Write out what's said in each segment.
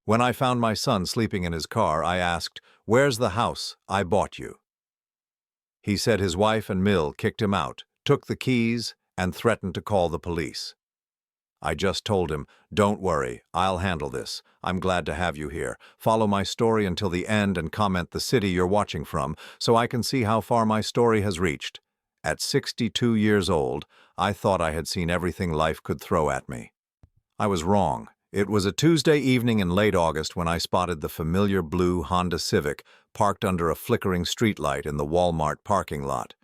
When I found my son sleeping in his car, I asked, "Where's the house I bought you?" He said his wife and Mill kicked him out, took the keys, and threatened to call the police. I just told him, "Don't worry, I'll handle this. I'm glad to have you here. Follow my story until the end and comment the city you're watching from so I can see how far my story has reached." At 62 years old, I thought I had seen everything life could throw at me. I was wrong. It was a Tuesday evening in late August when I spotted the familiar blue Honda Civic parked under a flickering streetlight in the Walmart parking lot.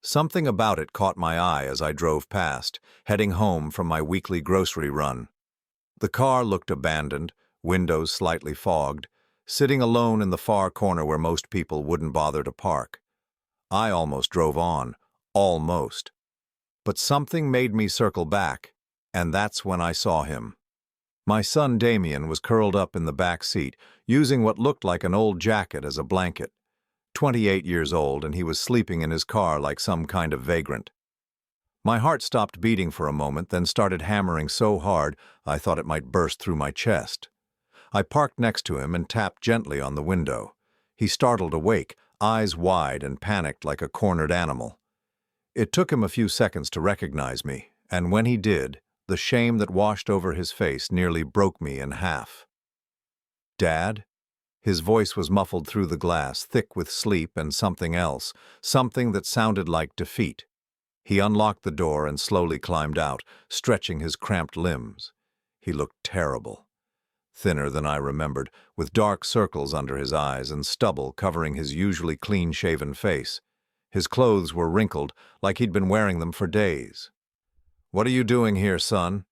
Something about it caught my eye as I drove past, heading home from my weekly grocery run. The car looked abandoned, windows slightly fogged, sitting alone in the far corner where most people wouldn't bother to park. I almost drove on, almost. But something made me circle back, and that's when I saw him. My son Damien was curled up in the back seat, using what looked like an old jacket as a blanket. 28 years old, and he was sleeping in his car like some kind of vagrant. My heart stopped beating for a moment, then started hammering so hard I thought it might burst through my chest. I parked next to him and tapped gently on the window. He startled awake, eyes wide and panicked like a cornered animal. It took him a few seconds to recognize me, and when he did, the shame that washed over his face nearly broke me in half. "Dad?" His voice was muffled through the glass, thick with sleep and something else, something that sounded like defeat. He unlocked the door and slowly climbed out, stretching his cramped limbs. He looked terrible. Thinner than I remembered, with dark circles under his eyes and stubble covering his usually clean-shaven face. His clothes were wrinkled, like he'd been wearing them for days. "What are you doing here, son?"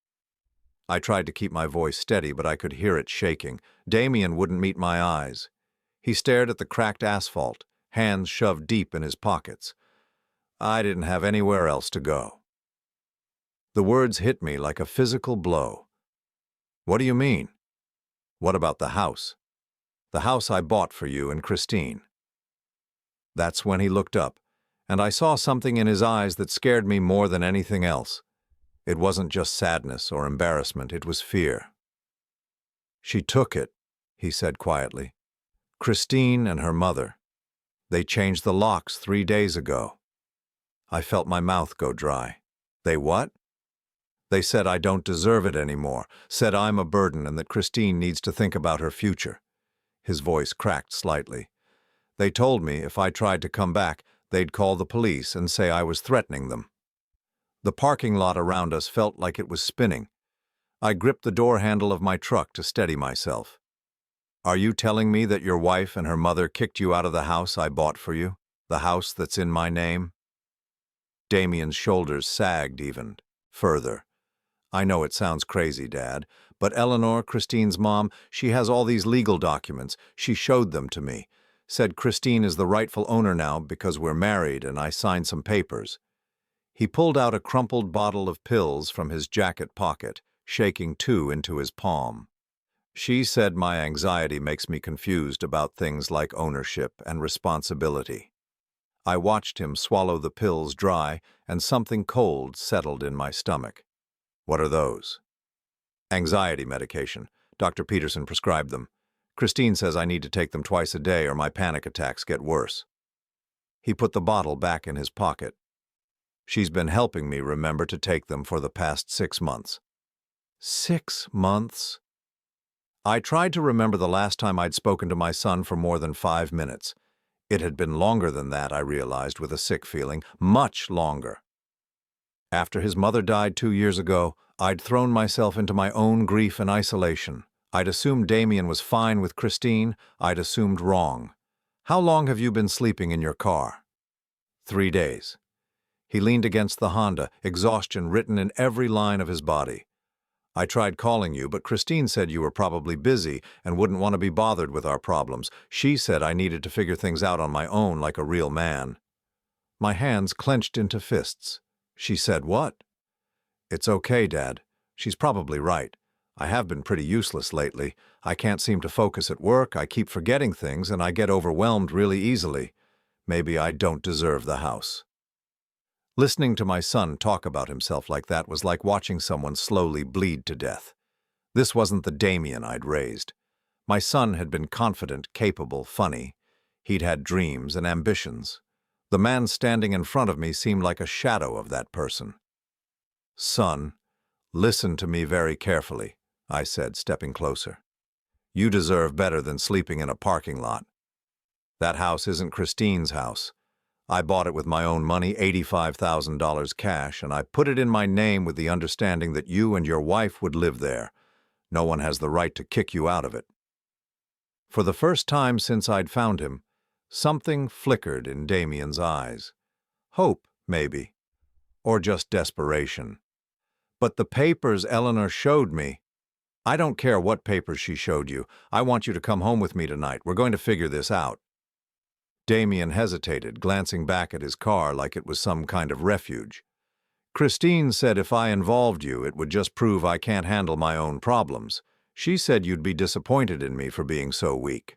I tried to keep my voice steady, but I could hear it shaking. Damien wouldn't meet my eyes. He stared at the cracked asphalt, hands shoved deep in his pockets. I didn't have anywhere else to go. The words hit me like a physical blow. "What do you mean?" "What about the house? The house I bought for you and Christine." That's when he looked up, and I saw something in his eyes that scared me more than anything else. It wasn't just sadness or embarrassment, it was fear. "She took it," he said quietly. "Christine and her mother. They changed the locks 3 days ago." I felt my mouth go dry. "They what?" "They said I don't deserve it anymore, said I'm a burden and that Christine needs to think about her future." His voice cracked slightly. "They told me if I tried to come back, they'd call the police and say I was threatening them." The parking lot around us felt like it was spinning. I gripped the door handle of my truck to steady myself. "Are you telling me that your wife and her mother kicked you out of the house I bought for you? The house that's in my name?" Damien's shoulders sagged even further. "I know it sounds crazy, Dad, but Eleanor, Christine's mom, she has all these legal documents. She showed them to me. Said Christine is the rightful owner now because we're married and I signed some papers." He pulled out a crumpled bottle of pills from his jacket pocket, shaking 2 into his palm. "She said my anxiety makes me confused about things like ownership and responsibility." I watched him swallow the pills dry, and something cold settled in my stomach. "What are those?" "Anxiety medication. Dr. Peterson prescribed them. Christine says I need to take them twice a day or my panic attacks get worse." He put the bottle back in his pocket. "She's been helping me remember to take them for the past 6 months." 6 months? I tried to remember the last time I'd spoken to my son for more than 5 minutes. It had been longer than that, I realized with a sick feeling, much longer. After his mother died 2 years ago, I'd thrown myself into my own grief and isolation. I'd assumed Damien was fine with Christine. I'd assumed wrong. "How long have you been sleeping in your car?" 3 days. He leaned against the Honda, exhaustion written in every line of his body. "I tried calling you, but Christine said you were probably busy and wouldn't want to be bothered with our problems. She said I needed to figure things out on my own like a real man." My hands clenched into fists. "She said what?" "It's okay, Dad. She's probably right. I have been pretty useless lately. I can't seem to focus at work, I keep forgetting things, and I get overwhelmed really easily. Maybe I don't deserve the house." Listening to my son talk about himself like that was like watching someone slowly bleed to death. This wasn't the Damien I'd raised. My son had been confident, capable, funny. He'd had dreams and ambitions. The man standing in front of me seemed like a shadow of that person. "Son, listen to me very carefully," I said, stepping closer. "You deserve better than sleeping in a parking lot. That house isn't Christine's house. I bought it with my own money, $85,000 cash, and I put it in my name with the understanding that you and your wife would live there. No one has the right to kick you out of it." For the first time since I'd found him, something flickered in Damien's eyes. Hope, maybe, or just desperation. "But the papers Eleanor showed me—" "I don't care what papers she showed you. I want you to come home with me tonight. We're going to figure this out." Damien hesitated, glancing back at his car like it was some kind of refuge. "Christine said if I involved you, it would just prove I can't handle my own problems. She said you'd be disappointed in me for being so weak."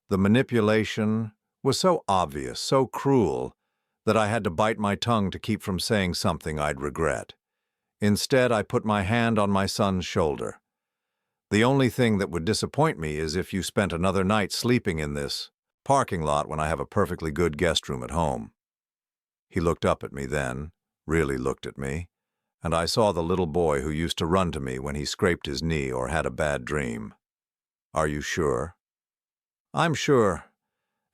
The manipulation was so obvious, so cruel, that I had to bite my tongue to keep from saying something I'd regret. Instead, I put my hand on my son's shoulder. "The only thing that would disappoint me is if you spent another night sleeping in this parking lot when I have a perfectly good guest room at home." He looked up at me then, really looked at me, and I saw the little boy who used to run to me when he scraped his knee or had a bad dream. "Are you sure?" "I'm sure.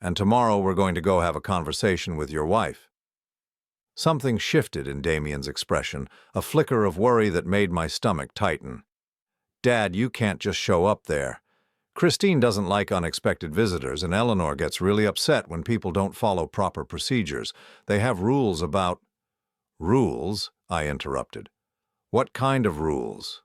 And tomorrow we're going to go have a conversation with your wife." Something shifted in Damien's expression, a flicker of worry that made my stomach tighten. "Dad, you can't just show up there. Christine doesn't like unexpected visitors, and Eleanor gets really upset when people don't follow proper procedures. They have rules about—" "Rules?" I interrupted. "What kind of rules?"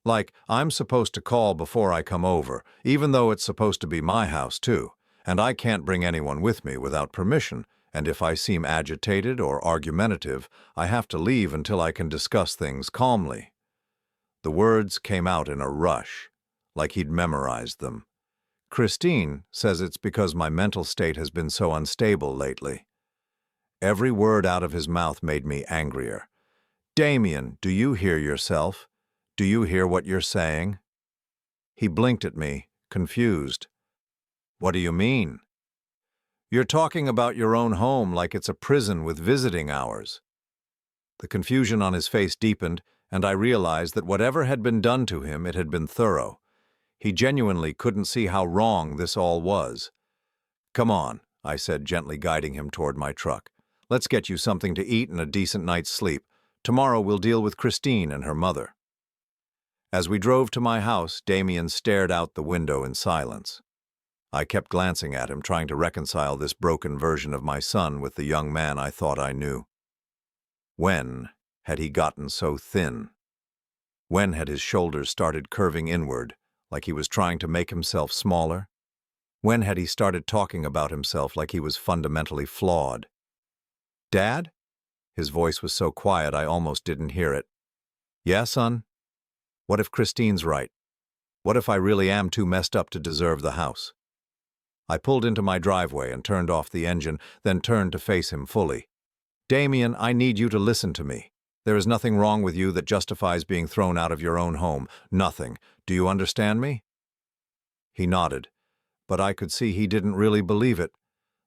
"Like, I'm supposed to call before I come over, even though it's supposed to be my house too, and I can't bring anyone with me without permission, and if I seem agitated or argumentative, I have to leave until I can discuss things calmly." The words came out in a rush, like he'd memorized them. "Christine says it's because my mental state has been so unstable lately." Every word out of his mouth made me angrier. "Damien, do you hear yourself? Do you hear what you're saying?" He blinked at me, confused. "What do you mean?" "You're talking about your own home like it's a prison with visiting hours." The confusion on his face deepened, and I realized that whatever had been done to him, it had been thorough. He genuinely couldn't see how wrong this all was. "Come on," I said, gently guiding him toward my truck. "Let's get you something to eat and a decent night's sleep. Tomorrow we'll deal with Christine and her mother." As we drove to my house, Damien stared out the window in silence. I kept glancing at him, trying to reconcile this broken version of my son with the young man I thought I knew. When had he gotten so thin? When had his shoulders started curving inward, like he was trying to make himself smaller? When had he started talking about himself like he was fundamentally flawed? "Dad?" His voice was so quiet I almost didn't hear it. "Yeah, son? What if Christine's right? What if I really am too messed up to deserve the house?" I pulled into my driveway and turned off the engine, then turned to face him fully. "Damien, I need you to listen to me. There is nothing wrong with you that justifies being thrown out of your own home. Nothing. Do you understand me?" He nodded, but I could see he didn't really believe it.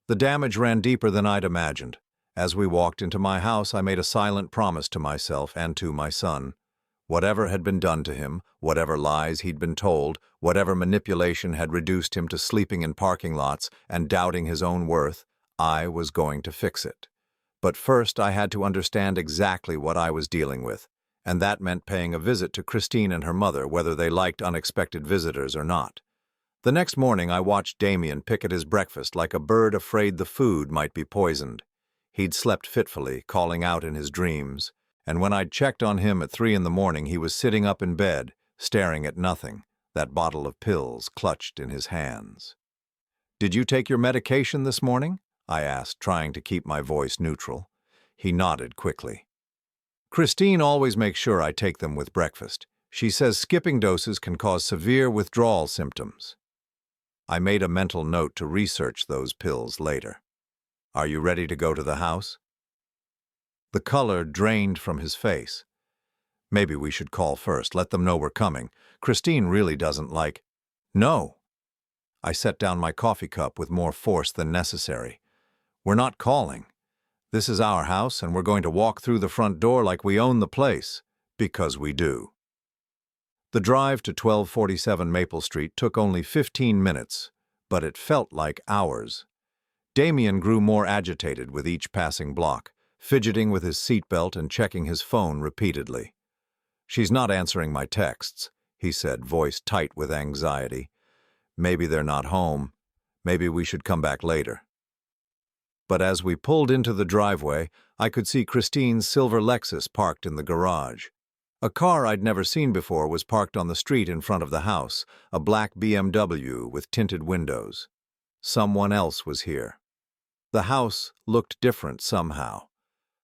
The damage ran deeper than I'd imagined. As we walked into my house, I made a silent promise to myself and to my son. Whatever had been done to him, whatever lies he'd been told, whatever manipulation had reduced him to sleeping in parking lots and doubting his own worth, I was going to fix it. But first I had to understand exactly what I was dealing with, and that meant paying a visit to Christine and her mother, whether they liked unexpected visitors or not. The next morning I watched Damien pick at his breakfast like a bird afraid the food might be poisoned. He'd slept fitfully, calling out in his dreams, and when I'd checked on him at 3 in the morning, he was sitting up in bed, staring at nothing, that bottle of pills clutched in his hands. "Did you take your medication this morning?" I asked, trying to keep my voice neutral. He nodded quickly. "Christine always makes sure I take them with breakfast. She says skipping doses can cause severe withdrawal symptoms." I made a mental note to research those pills later. "Are you ready to go to the house?" The color drained from his face. "Maybe we should call first, let them know we're coming. Christine really doesn't like—" No. I set down my coffee cup with more force than necessary. We're not calling. This is our house, and we're going to walk through the front door like we own the place, because we do. The drive to 1247 Maple Street took only 15 minutes, but it felt like hours. Damien grew more agitated with each passing block, fidgeting with his seatbelt and checking his phone repeatedly. "She's not answering my texts," he said, voice tight with anxiety. "Maybe they're not home. Maybe we should come back later." But as we pulled into the driveway, I could see Christine's silver Lexus parked in the garage. A car I'd never seen before was parked on the street in front of the house, a black BMW with tinted windows. Someone else was here. The house looked different somehow.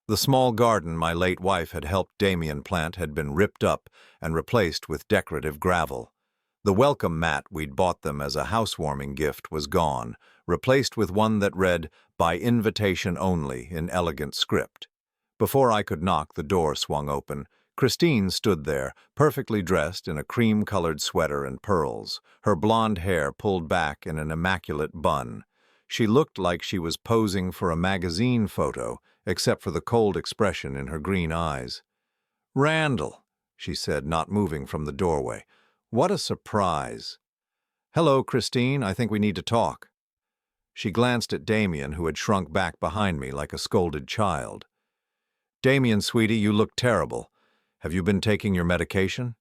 The small garden my late wife had helped Damien plant had been ripped up and replaced with decorative gravel. The welcome mat we'd bought them as a housewarming gift was gone, replaced with one that read, "By invitation only," in elegant script. Before I could knock, the door swung open. Christine stood there, perfectly dressed in a cream-colored sweater and pearls, her blonde hair pulled back in an immaculate bun. She looked like she was posing for a magazine photo, except for the cold expression in her green eyes. "Randall," she said, not moving from the doorway. "What a surprise." "Hello, Christine. I think we need to talk." She glanced at Damien, who had shrunk back behind me like a scolded child. "Damien, sweetie, you look terrible. Have you been taking your medication?"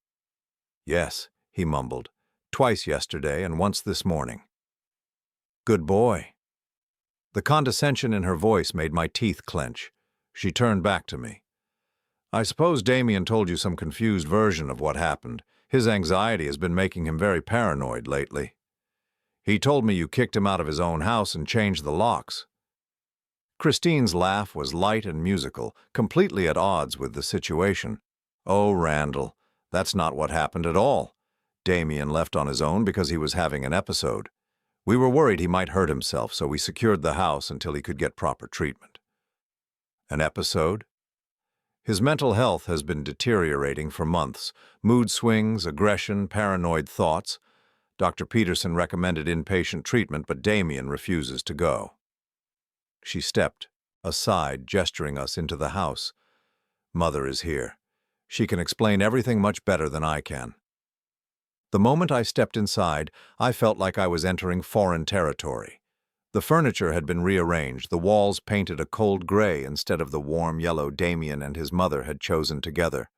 "Yes," he mumbled. "Twice yesterday and once this morning." "Good boy." The condescension in her voice made my teeth clench. She turned back to me. "I suppose Damien told you some confused version of what happened. His anxiety has been making him very paranoid lately. He told me you kicked him out of his own house and changed the locks." Christine's laugh was light and musical, completely at odds with the situation. "Oh, Randall, that's not what happened at all. Damien left on his own because he was having an episode. We were worried he might hurt himself, so we secured the house until he could get proper treatment." "An episode?" "His mental health has been deteriorating for months. Mood swings, aggression, paranoid thoughts. Dr. Peterson recommended inpatient treatment, but Damien refuses to go." She stepped aside, gesturing us into the house. "Mother is here. She can explain everything much better than I can." The moment I stepped inside, I felt like I was entering foreign territory. The furniture had been rearranged, the walls painted a cold gray instead of the warm yellow Damien and his mother had chosen together.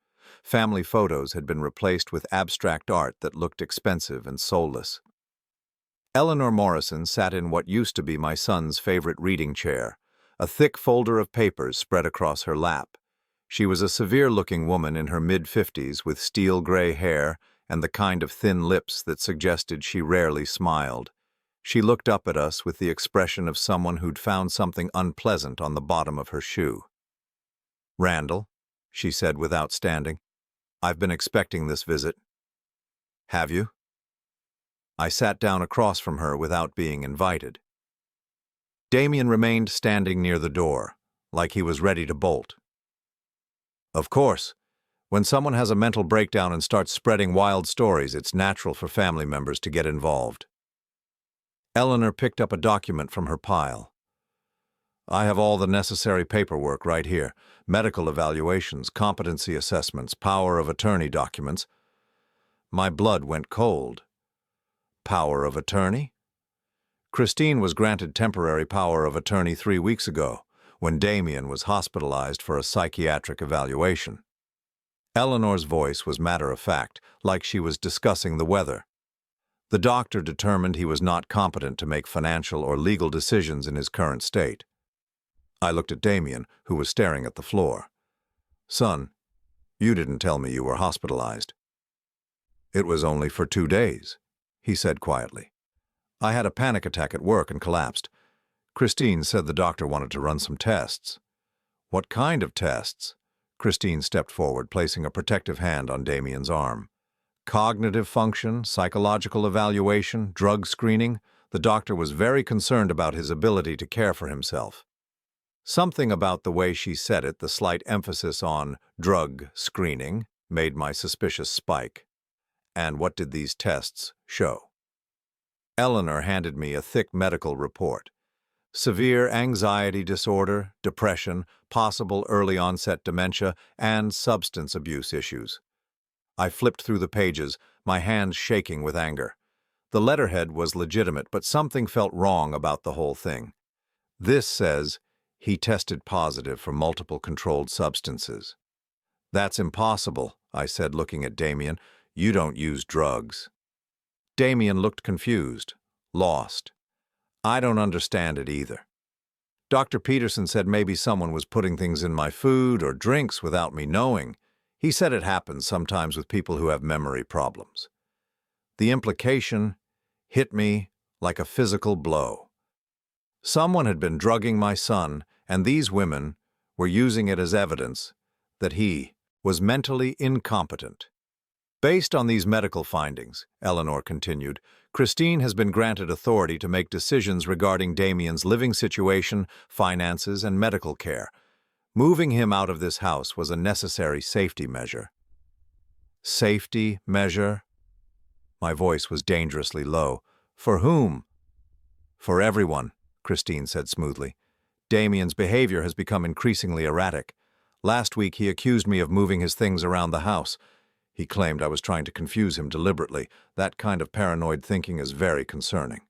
Family photos had been replaced with abstract art that looked expensive and soulless. Eleanor Morrison sat in what used to be my son's favorite reading chair, a thick folder of papers spread across her lap. She was a severe-looking woman in her mid-50s with steel-gray hair and the kind of thin lips that suggested she rarely smiled. She looked up at us with the expression of someone who'd found something unpleasant on the bottom of her shoe. "Randall," she said without standing, "I've been expecting this visit." "Have you?" I sat down across from her without being invited. Damien remained standing near the door, like he was ready to bolt. "Of course. When someone has a mental breakdown and starts spreading wild stories, it's natural for family members to get involved." Eleanor picked up a document from her pile. "I have all the necessary paperwork right here. Medical evaluations, competency assessments, power of attorney documents." My blood went cold. Power of attorney? Christine was granted temporary power of attorney 3 weeks ago, when Damien was hospitalized for a psychiatric evaluation. Eleanor's voice was matter-of-fact, like she was discussing the weather. The doctor determined he was not competent to make financial or legal decisions in his current state. I looked at Damien, who was staring at the floor. "Son, you didn't tell me you were hospitalized." "It was only for 2 days," he said quietly. "I had a panic attack at work and collapsed. Christine said the doctor wanted to run some tests." "What kind of tests?" Christine stepped forward, placing a protective hand on Damien's arm. "Cognitive function, psychological evaluation, drug screening." The doctor was very concerned about his ability to care for himself. Something about the way she said it, the slight emphasis on drug screening, made my suspicious spike. And what did these tests show? Eleanor handed me a thick medical report. Severe anxiety disorder, depression, possible early-onset dementia, and substance abuse issues. I flipped through the pages, my hands shaking with anger. The letterhead was legitimate, but something felt wrong about the whole thing. This says, he tested positive for multiple controlled substances. That's impossible, I said, looking at Damien. You don't use drugs. Damien looked confused, lost. I don't understand it either. Dr. Peterson said maybe someone was putting things in my food or drinks without me knowing. He said it happens sometimes with people who have memory problems. The implication hit me like a physical blow. Someone had been drugging my son, and these women were using it as evidence that he was mentally incompetent. Based on these medical findings, Eleanor continued, Christine has been granted authority to make decisions regarding Damien's living situation, finances, and medical care. Moving him out of this house was a necessary safety measure. Safety measure? My voice was dangerously low. For whom? For everyone, Christine said smoothly. Damien's behavior has become increasingly erratic. Last week he accused me of moving his things around the house. He claimed I was trying to confuse him deliberately. That kind of paranoid thinking is very concerning.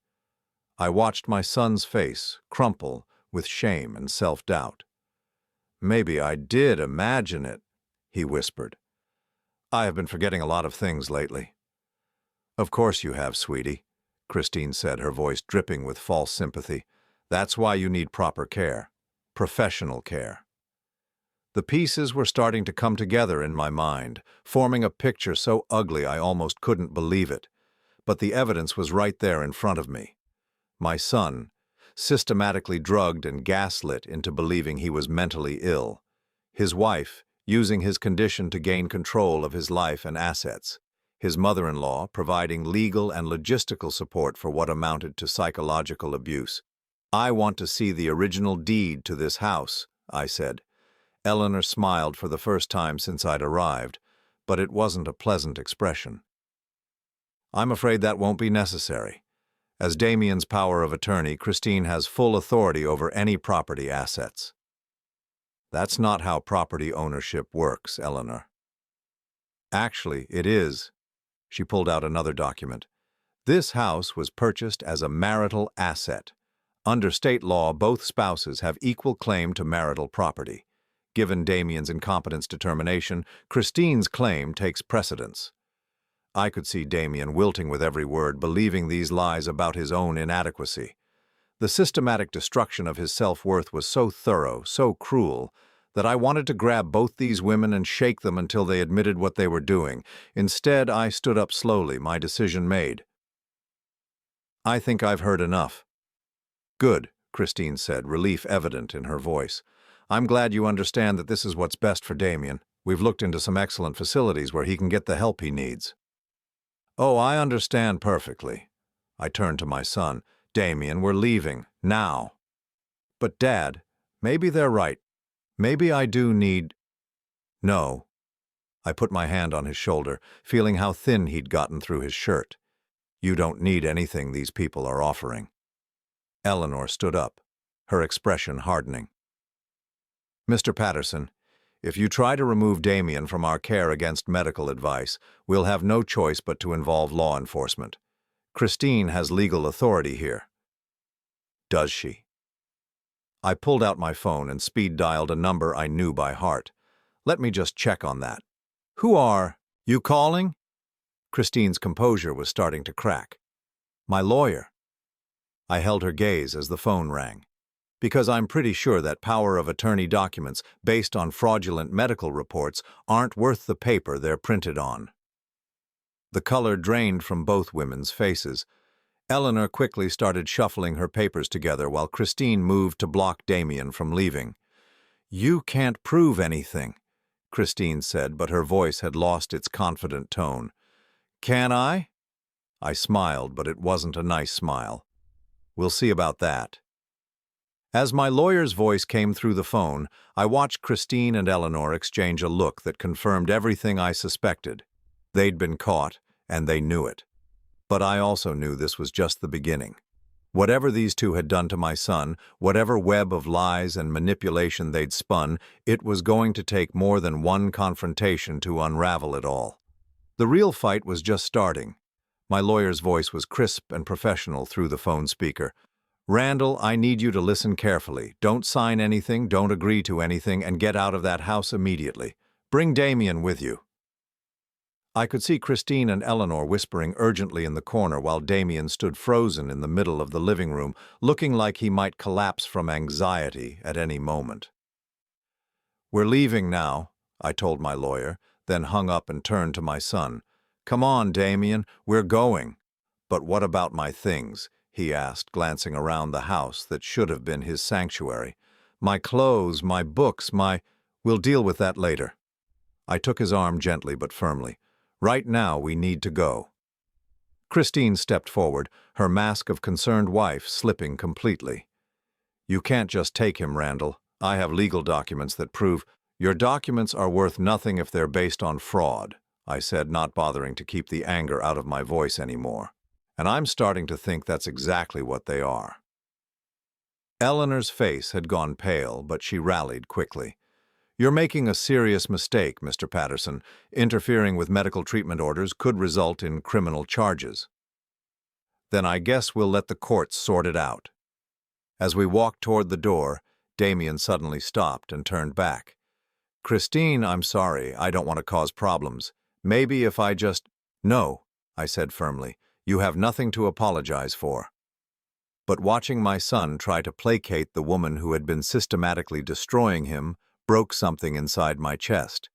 I watched my son's face crumple with shame and self-doubt. Maybe I did imagine it, he whispered. I have been forgetting a lot of things lately. Of course you have, sweetie, Christine said, her voice dripping with false sympathy. That's why you need proper care, professional care. The pieces were starting to come together in my mind, forming a picture so ugly I almost couldn't believe it. But the evidence was right there in front of me. My son, systematically drugged and gaslit into believing he was mentally ill. His wife, using his condition to gain control of his life and assets. His mother-in-law providing legal and logistical support for what amounted to psychological abuse. I want to see the original deed to this house, I said. Eleanor smiled for the first time since I'd arrived, but it wasn't a pleasant expression. I'm afraid that won't be necessary. As Damien's power of attorney, Christine has full authority over any property assets. That's not how property ownership works, Eleanor. Actually, it is. She pulled out another document. This house was purchased as a marital asset. Under state law, both spouses have equal claim to marital property. Given Damien's incompetence determination, Christine's claim takes precedence. I could see Damien wilting with every word, believing these lies about his own inadequacy. The systematic destruction of his self-worth was so thorough, so cruel, that I wanted to grab both these women and shake them until they admitted what they were doing. Instead, I stood up slowly, my decision made. I think I've heard enough. Good, Christine said, relief evident in her voice. I'm glad you understand that this is what's best for Damien. We've looked into some excellent facilities where he can get the help he needs. Oh, I understand perfectly. I turned to my son. Damien, we're leaving, now. But Dad, maybe they're right. Maybe I do need... No. I put my hand on his shoulder, feeling how thin he'd gotten through his shirt. You don't need anything these people are offering. Eleanor stood up, her expression hardening. Mr. Patterson, if you try to remove Damien from our care against medical advice, we'll have no choice but to involve law enforcement. Christine has legal authority here. Does she? I pulled out my phone and speed-dialed a number I knew by heart. Let me just check on that. Who are you calling? Christine's composure was starting to crack. My lawyer. I held her gaze as the phone rang. Because I'm pretty sure that power of attorney documents based on fraudulent medical reports aren't worth the paper they're printed on. The color drained from both women's faces. Eleanor quickly started shuffling her papers together while Christine moved to block Damien from leaving. You can't prove anything, Christine said, but her voice had lost its confident tone. Can I? I smiled, but it wasn't a nice smile. We'll see about that. As my lawyer's voice came through the phone, I watched Christine and Eleanor exchange a look that confirmed everything I suspected. They'd been caught, and they knew it. But I also knew this was just the beginning. Whatever these two had done to my son, whatever web of lies and manipulation they'd spun, it was going to take more than one confrontation to unravel it all. The real fight was just starting. My lawyer's voice was crisp and professional through the phone speaker. "Randall, I need you to listen carefully. Don't sign anything, don't agree to anything, and get out of that house immediately. Bring Damien with you." I could see Christine and Eleanor whispering urgently in the corner while Damien stood frozen in the middle of the living room, looking like he might collapse from anxiety at any moment. "We're leaving now," I told my lawyer, then hung up and turned to my son. "Come on, Damien, we're going." "But what about my things?" he asked, glancing around the house that should have been his sanctuary. "My clothes, my books, We'll deal with that later." I took his arm gently but firmly. "Right now, we need to go." Christine stepped forward, her mask of concerned wife slipping completely. "You can't just take him, Randall. I have legal documents that prove—" "Your documents are worth nothing if they're based on fraud," I said, not bothering to keep the anger out of my voice anymore. "And I'm starting to think that's exactly what they are." Eleanor's face had gone pale, but she rallied quickly. "You're making a serious mistake, Mr. Patterson. Interfering with medical treatment orders could result in criminal charges." "Then I guess we'll let the courts sort it out." As we walked toward the door, Damien suddenly stopped and turned back. "Christine, I'm sorry. I don't want to cause problems. Maybe if I just—" "No," I said firmly. "You have nothing to apologize for." But watching my son try to placate the woman who had been systematically destroying him broke something inside my chest.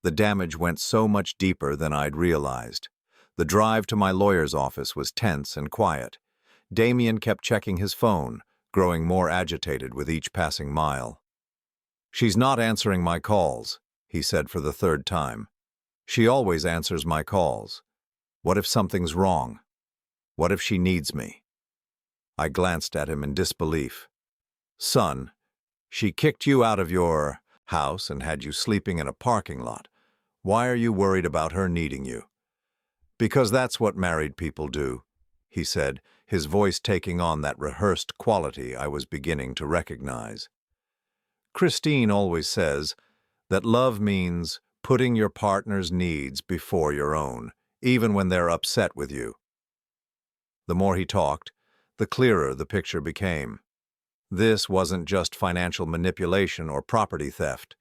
The damage went so much deeper than I'd realized. The drive to my lawyer's office was tense and quiet. Damien kept checking his phone, growing more agitated with each passing mile. "She's not answering my calls," he said for the third time. "She always answers my calls. What if something's wrong? What if she needs me?" I glanced at him in disbelief. "Son, she kicked you out of your house and had you sleeping in a parking lot. Why are you worried about her needing you?" "Because that's what married people do," he said, his voice taking on that rehearsed quality I was beginning to recognize. "Christine always says that love means putting your partner's needs before your own, even when they're upset with you." The more he talked, the clearer the picture became. This wasn't just financial manipulation or property theft.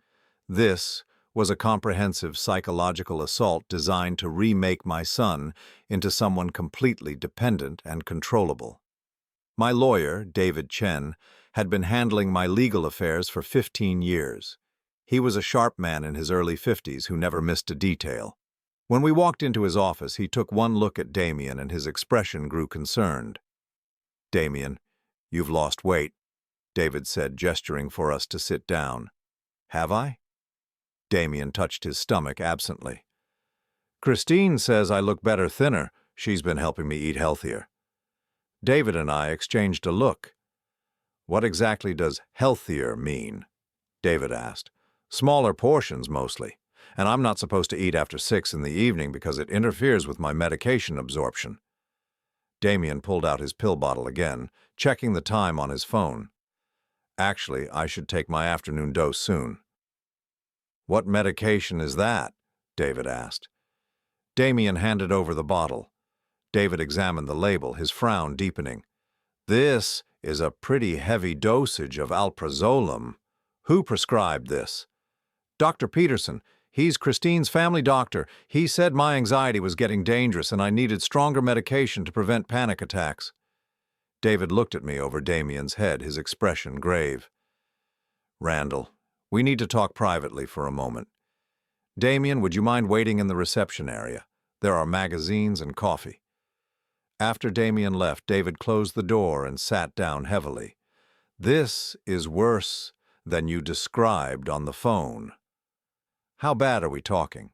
This was a comprehensive psychological assault designed to remake my son into someone completely dependent and controllable. My lawyer, David Chen, had been handling my legal affairs for 15 years. He was a sharp man in his early 50s who never missed a detail. When we walked into his office, he took one look at Damien and his expression grew concerned. "Damien, you've lost weight," David said, gesturing for us to sit down. "Have I?" Damien touched his stomach absently. "Christine says I look better thinner. She's been helping me eat healthier." David and I exchanged a look. "What exactly does healthier mean?" David asked. "Smaller portions, mostly. And I'm not supposed to eat after 6 in the evening because it interferes with my medication absorption." Damien pulled out his pill bottle again, checking the time on his phone. "Actually, I should take my afternoon dose soon." "What medication is that?" David asked. Damien handed over the bottle. David examined the label, his frown deepening. "This is a pretty heavy dosage of alprazolam. Who prescribed this?" "Dr. Peterson. He's Christine's family doctor. He said my anxiety was getting dangerous and I needed stronger medication to prevent panic attacks." David looked at me over Damien's head, his expression grave. "Randall, we need to talk privately for a moment. Damien, would you mind waiting in the reception area? There are magazines and coffee." After Damien left, David closed the door and sat down heavily. "This is worse than you described on the phone." "How bad are we talking?"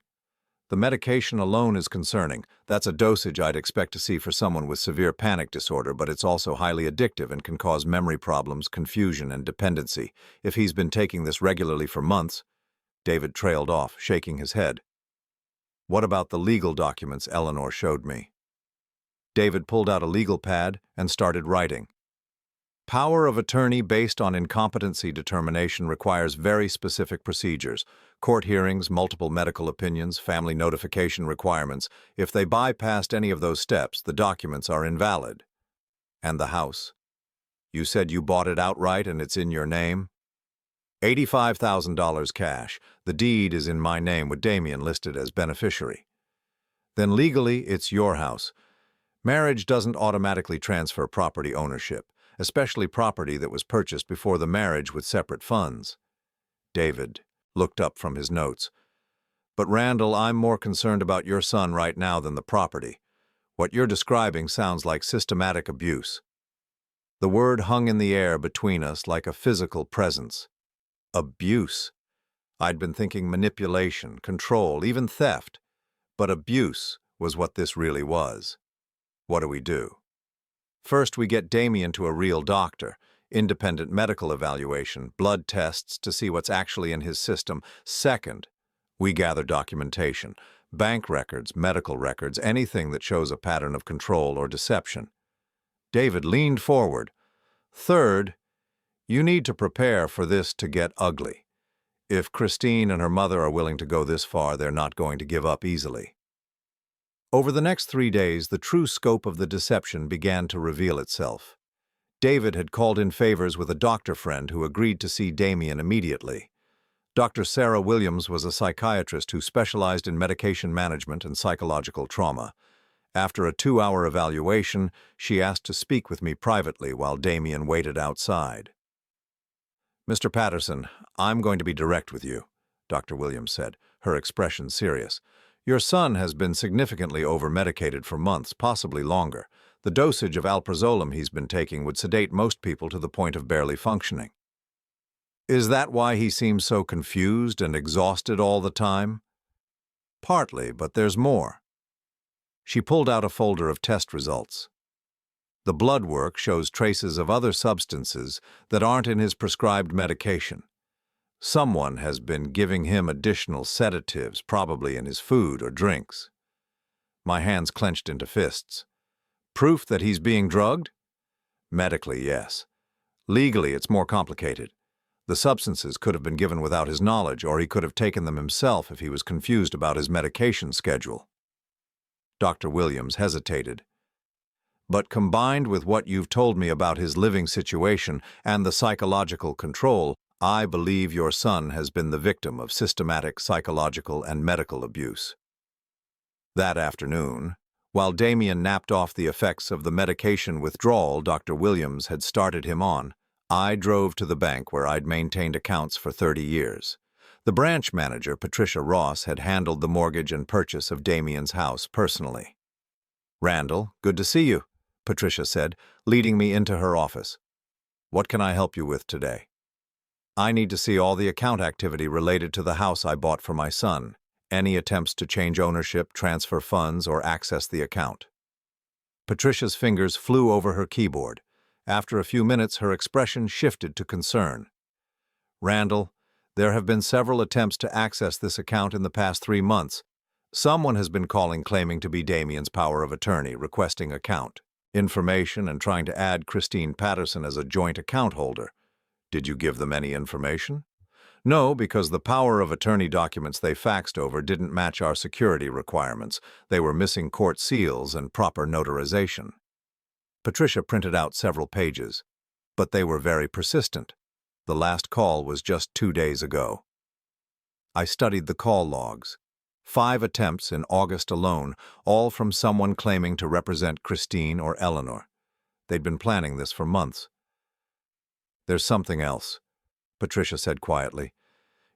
"The medication alone is concerning. That's a dosage I'd expect to see for someone with severe panic disorder, but it's also highly addictive and can cause memory problems, confusion, and dependency. If he's been taking this regularly for months—" David trailed off, shaking his head. "What about the legal documents Eleanor showed me?" David pulled out a legal pad and started writing. Power of attorney based on incompetency determination requires very specific procedures. Court hearings, multiple medical opinions, family notification requirements. If they bypassed any of those steps, the documents are invalid. And the house? You said you bought it outright and it's in your name? $85,000 cash. The deed is in my name with Damien listed as beneficiary. Then legally, it's your house. Marriage doesn't automatically transfer property ownership, especially property that was purchased before the marriage with separate funds. David looked up from his notes. But Randall, I'm more concerned about your son right now than the property. What you're describing sounds like systematic abuse. The word hung in the air between us like a physical presence. Abuse. I'd been thinking manipulation, control, even theft. But abuse was what this really was. What do we do? First, we get Damien to a real doctor, independent medical evaluation, blood tests to see what's actually in his system. Second, we gather documentation, bank records, medical records, anything that shows a pattern of control or deception. David leaned forward. Third, you need to prepare for this to get ugly. If Christine and her mother are willing to go this far, they're not going to give up easily. Over the next 3 days, the true scope of the deception began to reveal itself. David had called in favors with a doctor friend who agreed to see Damien immediately. Dr. Sarah Williams was a psychiatrist who specialized in medication management and psychological trauma. After a 2-hour evaluation, she asked to speak with me privately while Damien waited outside. Mr. Patterson, I'm going to be direct with you, Dr. Williams said, her expression serious. Your son has been significantly over-medicated for months, possibly longer. The dosage of alprazolam he's been taking would sedate most people to the point of barely functioning. Is that why he seems so confused and exhausted all the time? Partly, but there's more. She pulled out a folder of test results. The blood work shows traces of other substances that aren't in his prescribed medication. Someone has been giving him additional sedatives, probably in his food or drinks. My hands clenched into fists. Proof that he's being drugged? Medically, yes. Legally, it's more complicated. The substances could have been given without his knowledge, or he could have taken them himself if he was confused about his medication schedule. Dr. Williams hesitated. But combined with what you've told me about his living situation and the psychological control, I believe your son has been the victim of systematic psychological and medical abuse. That afternoon, while Damien napped off the effects of the medication withdrawal Dr. Williams had started him on, I drove to the bank where I'd maintained accounts for 30 years. The branch manager, Patricia Ross, had handled the mortgage and purchase of Damien's house personally. Randall, good to see you, Patricia said, leading me into her office. What can I help you with today? I need to see all the account activity related to the house I bought for my son, any attempts to change ownership, transfer funds, or access the account. Patricia's fingers flew over her keyboard. After a few minutes, her expression shifted to concern. Randall, there have been several attempts to access this account in the past 3 months. Someone has been calling claiming to be Damien's power of attorney, requesting account information and trying to add Christine Patterson as a joint account holder. Did you give them any information? No, because the power of attorney documents they faxed over didn't match our security requirements. They were missing court seals and proper notarization. Patricia printed out several pages, but they were very persistent. The last call was just 2 days ago. I studied the call logs. 5 attempts in August alone, all from someone claiming to represent Christine or Eleanor. They'd been planning this for months. There's something else, Patricia said quietly.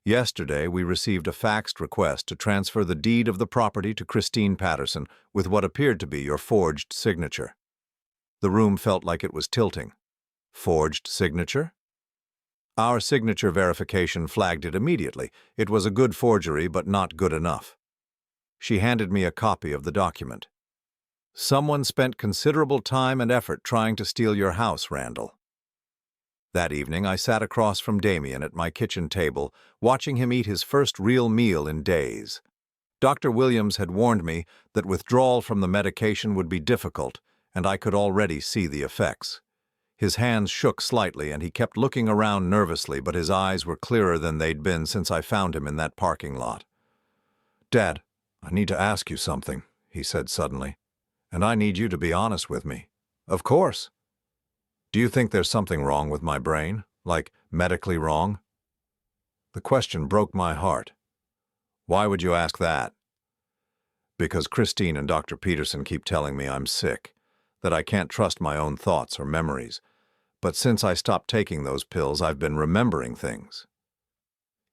Yesterday, we received a faxed request to transfer the deed of the property to Christine Patterson with what appeared to be your forged signature. The room felt like it was tilting. Forged signature? Our signature verification flagged it immediately. It was a good forgery, but not good enough. She handed me a copy of the document. Someone spent considerable time and effort trying to steal your house, Randall. That evening, I sat across from Damien at my kitchen table, watching him eat his first real meal in days. Dr. Williams had warned me that withdrawal from the medication would be difficult, and I could already see the effects. His hands shook slightly, and he kept looking around nervously, but his eyes were clearer than they'd been since I found him in that parking lot. "Dad, I need to ask you something," he said suddenly, "and I need you to be honest with me." "Of course." "Do you think there's something wrong with my brain? Like, medically wrong?" The question broke my heart. "Why would you ask that?" "Because Christine and Dr. Peterson keep telling me I'm sick, that I can't trust my own thoughts or memories. But since I stopped taking those pills, I've been remembering things."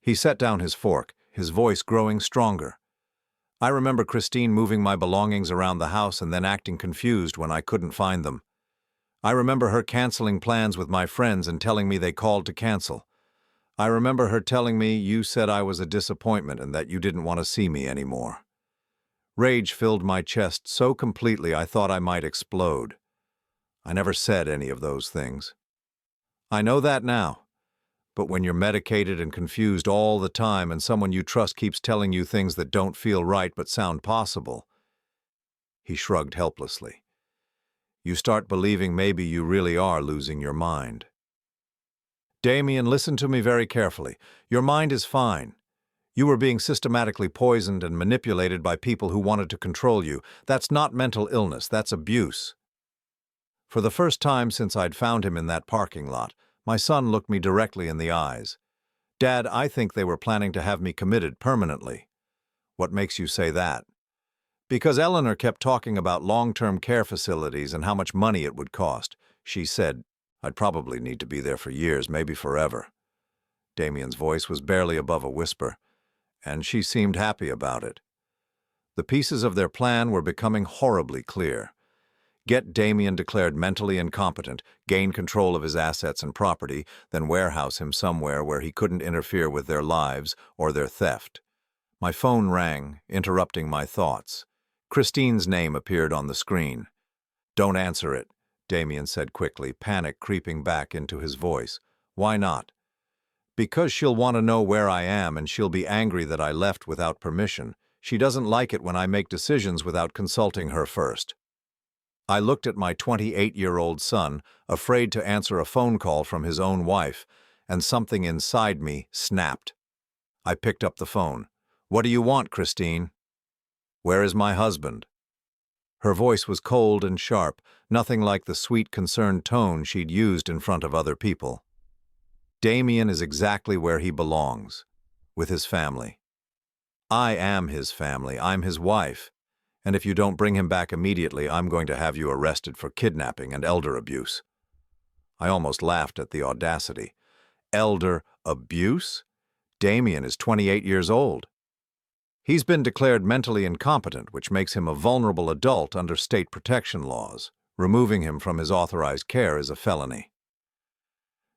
He set down his fork, his voice growing stronger. "I remember Christine moving my belongings around the house and then acting confused when I couldn't find them. I remember her canceling plans with my friends and telling me they called to cancel. I remember her telling me you said I was a disappointment and that you didn't want to see me anymore." Rage filled my chest so completely I thought I might explode. I never said any of those things. I know that now. But when you're medicated and confused all the time and someone you trust keeps telling you things that don't feel right but sound possible, he shrugged helplessly. You start believing maybe you really are losing your mind. "Damien, listen to me very carefully. Your mind is fine. You were being systematically poisoned and manipulated by people who wanted to control you. That's not mental illness, that's abuse." For the first time since I'd found him in that parking lot, my son looked me directly in the eyes. "Dad, I think they were planning to have me committed permanently." "What makes you say that?" "Because Eleanor kept talking about long-term care facilities and how much money it would cost. She said I'd probably need to be there for years, maybe forever." Damien's voice was barely above a whisper, and she seemed happy about it. The pieces of their plan were becoming horribly clear. Get Damien declared mentally incompetent, gain control of his assets and property, then warehouse him somewhere where he couldn't interfere with their lives or their theft. My phone rang, interrupting my thoughts. Christine's name appeared on the screen. "Don't answer it," Damien said quickly, panic creeping back into his voice. "Why not?" "Because she'll want to know where I am and she'll be angry that I left without permission. She doesn't like it when I make decisions without consulting her first." I looked at my 28-year-old son, afraid to answer a phone call from his own wife, and something inside me snapped. I picked up the phone. "What do you want, Christine?" "Where is my husband?" Her voice was cold and sharp, nothing like the sweet, concerned tone she'd used in front of other people. "Damien is exactly where he belongs, with his family. I am his family, I'm his wife, and if you don't bring him back immediately, I'm going to have you arrested for kidnapping and elder abuse." I almost laughed at the audacity. Elder abuse? Damien is 28 years old. He's been declared mentally incompetent, which makes him a vulnerable adult under state protection laws. Removing him from his authorized care is a felony.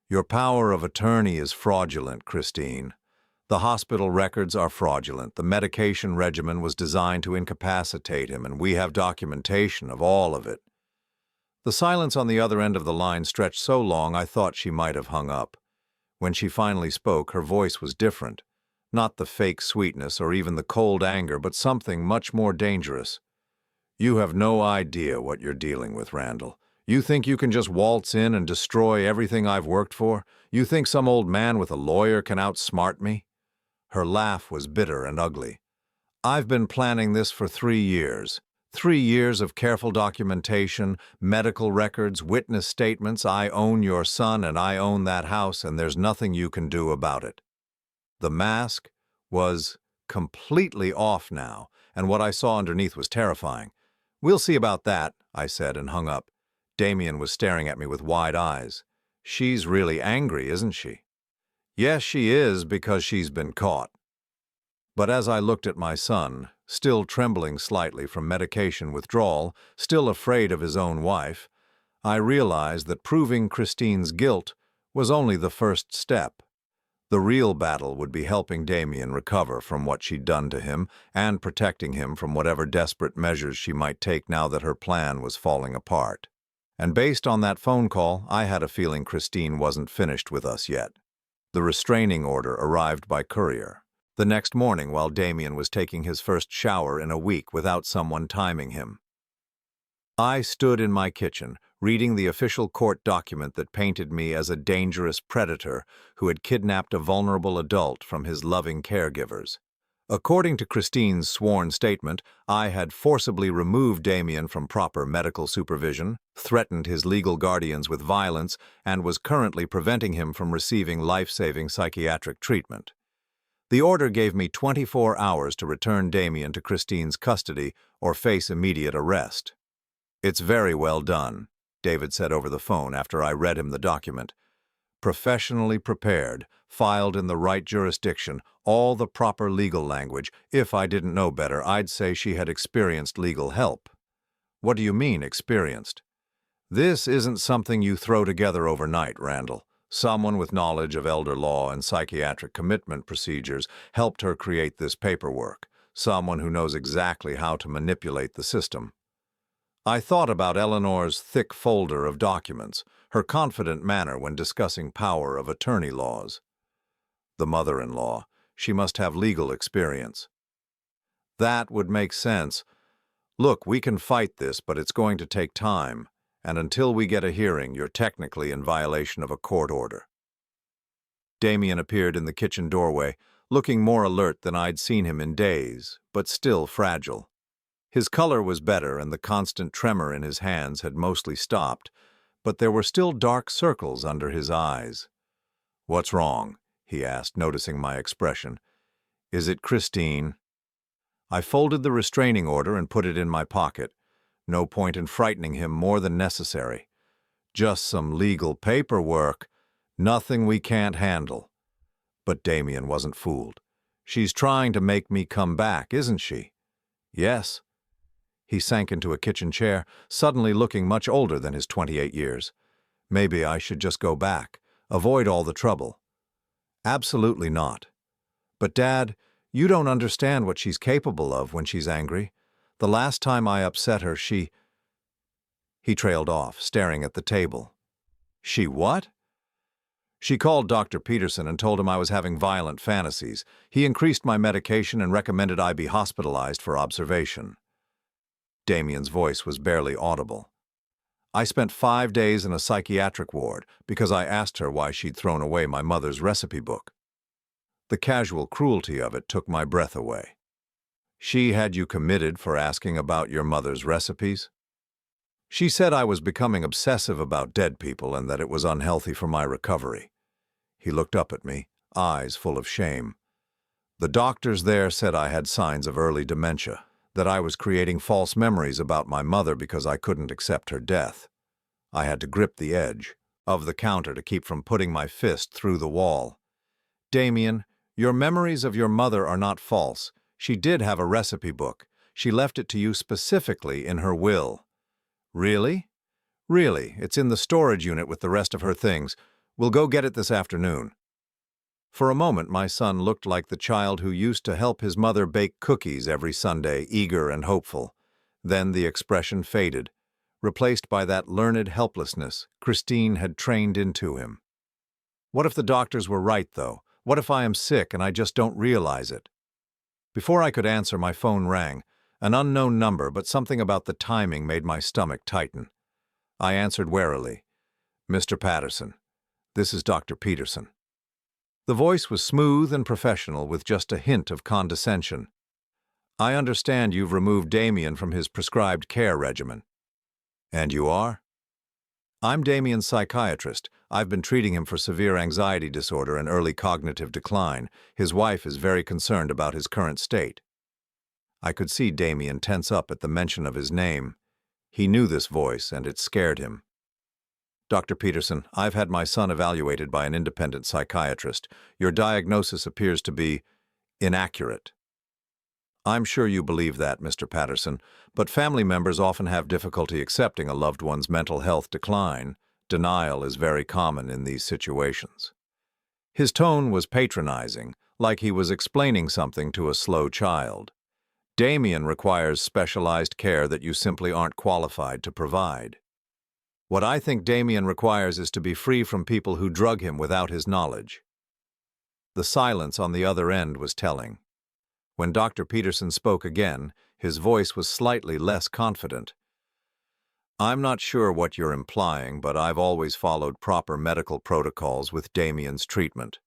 "Your power of attorney is fraudulent, Christine. The hospital records are fraudulent. The medication regimen was designed to incapacitate him, and we have documentation of all of it." The silence on the other end of the line stretched so long I thought she might have hung up. When she finally spoke, her voice was different. Not the fake sweetness or even the cold anger, but something much more dangerous. "You have no idea what you're dealing with, Randall. You think you can just waltz in and destroy everything I've worked for? You think some old man with a lawyer can outsmart me?" Her laugh was bitter and ugly. "I've been planning this for 3 years. 3 years of careful documentation, medical records, witness statements. I own your son and I own that house, and there's nothing you can do about it." The mask was completely off now, and what I saw underneath was terrifying. "We'll see about that," I said and hung up. Damien was staring at me with wide eyes. "She's really angry, isn't she?" "Yes, she is, because she's been caught." But as I looked at my son, still trembling slightly from medication withdrawal, still afraid of his own wife, I realized that proving Christine's guilt was only the first step. The real battle would be helping Damien recover from what she'd done to him and protecting him from whatever desperate measures she might take now that her plan was falling apart. And based on that phone call, I had a feeling Christine wasn't finished with us yet. The restraining order arrived by courier the next morning while Damien was taking his first shower in a week without someone timing him. I stood in my kitchen, reading the official court document that painted me as a dangerous predator who had kidnapped a vulnerable adult from his loving caregivers. According to Christine's sworn statement, I had forcibly removed Damien from proper medical supervision, threatened his legal guardians with violence, and was currently preventing him from receiving life-saving psychiatric treatment. The order gave me 24 hours to return Damien to Christine's custody or face immediate arrest. "It's very well done," David said over the phone after I read him the document. "Professionally prepared, filed in the right jurisdiction, all the proper legal language. If I didn't know better, I'd say she had experienced legal help." "What do you mean, experienced?" "This isn't something you throw together overnight, Randall. Someone with knowledge of elder law and psychiatric commitment procedures helped her create this paperwork. Someone who knows exactly how to manipulate the system." I thought about Eleanor's thick folder of documents, her confident manner when discussing power of attorney laws. The mother-in-law, she must have legal experience. That would make sense. "Look, we can fight this, but it's going to take time, and until we get a hearing, you're technically in violation of a court order." Damien appeared in the kitchen doorway, looking more alert than I'd seen him in days, but still fragile. His color was better and the constant tremor in his hands had mostly stopped, but there were still dark circles under his eyes. "What's wrong?" he asked, noticing my expression. "Is it Christine?" I folded the restraining order and put it in my pocket. No point in frightening him more than necessary. Just some legal paperwork. Nothing we can't handle. But Damien wasn't fooled. "She's trying to make me come back, isn't she?" "Yes." He sank into a kitchen chair, suddenly looking much older than his 28 years. "Maybe I should just go back, avoid all the trouble." "Absolutely not." "But Dad, you don't understand what she's capable of when she's angry. The last time I upset her, she—" He trailed off, staring at the table. "She what?" "She called Dr. Peterson and told him I was having violent fantasies. He increased my medication and recommended I be hospitalized for observation." Damien's voice was barely audible. "I spent 5 days in a psychiatric ward because I asked her why she'd thrown away my mother's recipe book. The casual cruelty of it took my breath away." "She had you committed for asking about your mother's recipes?" "She said I was becoming obsessive about dead people and that it was unhealthy for my recovery." He looked up at me, eyes full of shame. "The doctors there said I had signs of early dementia, that I was creating false memories about my mother because I couldn't accept her death." I had to grip the edge of the counter to keep from putting my fist through the wall. "Damien, your memories of your mother are not false. She did have a recipe book. She left it to you specifically in her will." "Really?" "Really. It's in the storage unit with the rest of her things. We'll go get it this afternoon." For a moment, my son looked like the child who used to help his mother bake cookies every Sunday, eager and hopeful. Then the expression faded, replaced by that learned helplessness Christine had trained into him. "What if the doctors were right, though? What if I am sick and I just don't realize it?" Before I could answer, my phone rang. An unknown number, but something about the timing made my stomach tighten. I answered warily. "Mr. Patterson, this is Dr. Peterson." The voice was smooth and professional with just a hint of condescension. "I understand you've removed Damien from his prescribed care regimen." "And you are?" "I'm Damien's psychiatrist. I've been treating him for severe anxiety disorder and early cognitive decline. His wife is very concerned about his current state." I could see Damien tense up at the mention of his name. He knew this voice, and it scared him. "Dr. Peterson, I've had my son evaluated by an independent psychiatrist. Your diagnosis appears to be inaccurate." "I'm sure you believe that, Mr. Patterson, but family members often have difficulty accepting a loved one's mental health decline. Denial is very common in these situations." His tone was patronizing, like he was explaining something to a slow child. "Damien requires specialized care that you simply aren't qualified to provide. What I think Damien requires is to be free from people who drug him without his knowledge." The silence on the other end was telling. When Dr. Peterson spoke again, his voice was slightly less confident. I'm not sure what you're implying, but I've always followed proper medical protocols with Damien's treatment.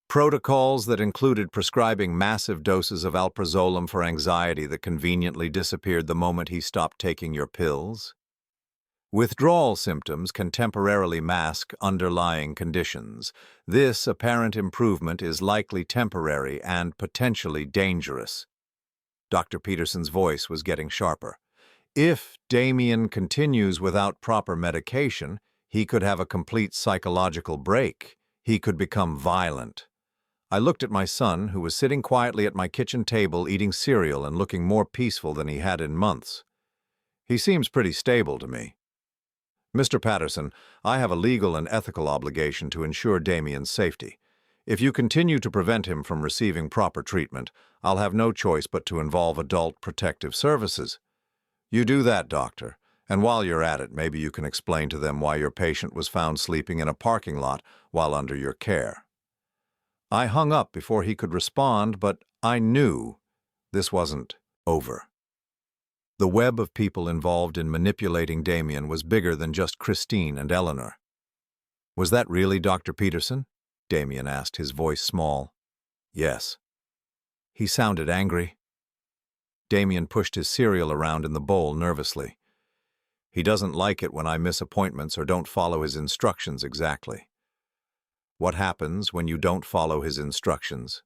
Protocols that included prescribing massive doses of alprazolam for anxiety that conveniently disappeared the moment he stopped taking your pills. Withdrawal symptoms can temporarily mask underlying conditions. This apparent improvement is likely temporary and potentially dangerous. Dr. Peterson's voice was getting sharper. If Damien continues without proper medication, he could have a complete psychological break. He could become violent. I looked at my son, who was sitting quietly at my kitchen table eating cereal and looking more peaceful than he had in months. He seems pretty stable to me. Mr. Patterson, I have a legal and ethical obligation to ensure Damien's safety. If you continue to prevent him from receiving proper treatment, I'll have no choice but to involve adult protective services. You do that, doctor, and while you're at it, maybe you can explain to them why your patient was found sleeping in a parking lot while under your care. I hung up before he could respond, but I knew this wasn't over. The web of people involved in manipulating Damien was bigger than just Christine and Eleanor. Was that really Dr. Peterson? Damien asked, his voice small. Yes. He sounded angry. Damien pushed his cereal around in the bowl nervously. He doesn't like it when I miss appointments or don't follow his instructions exactly. What happens when you don't follow his instructions?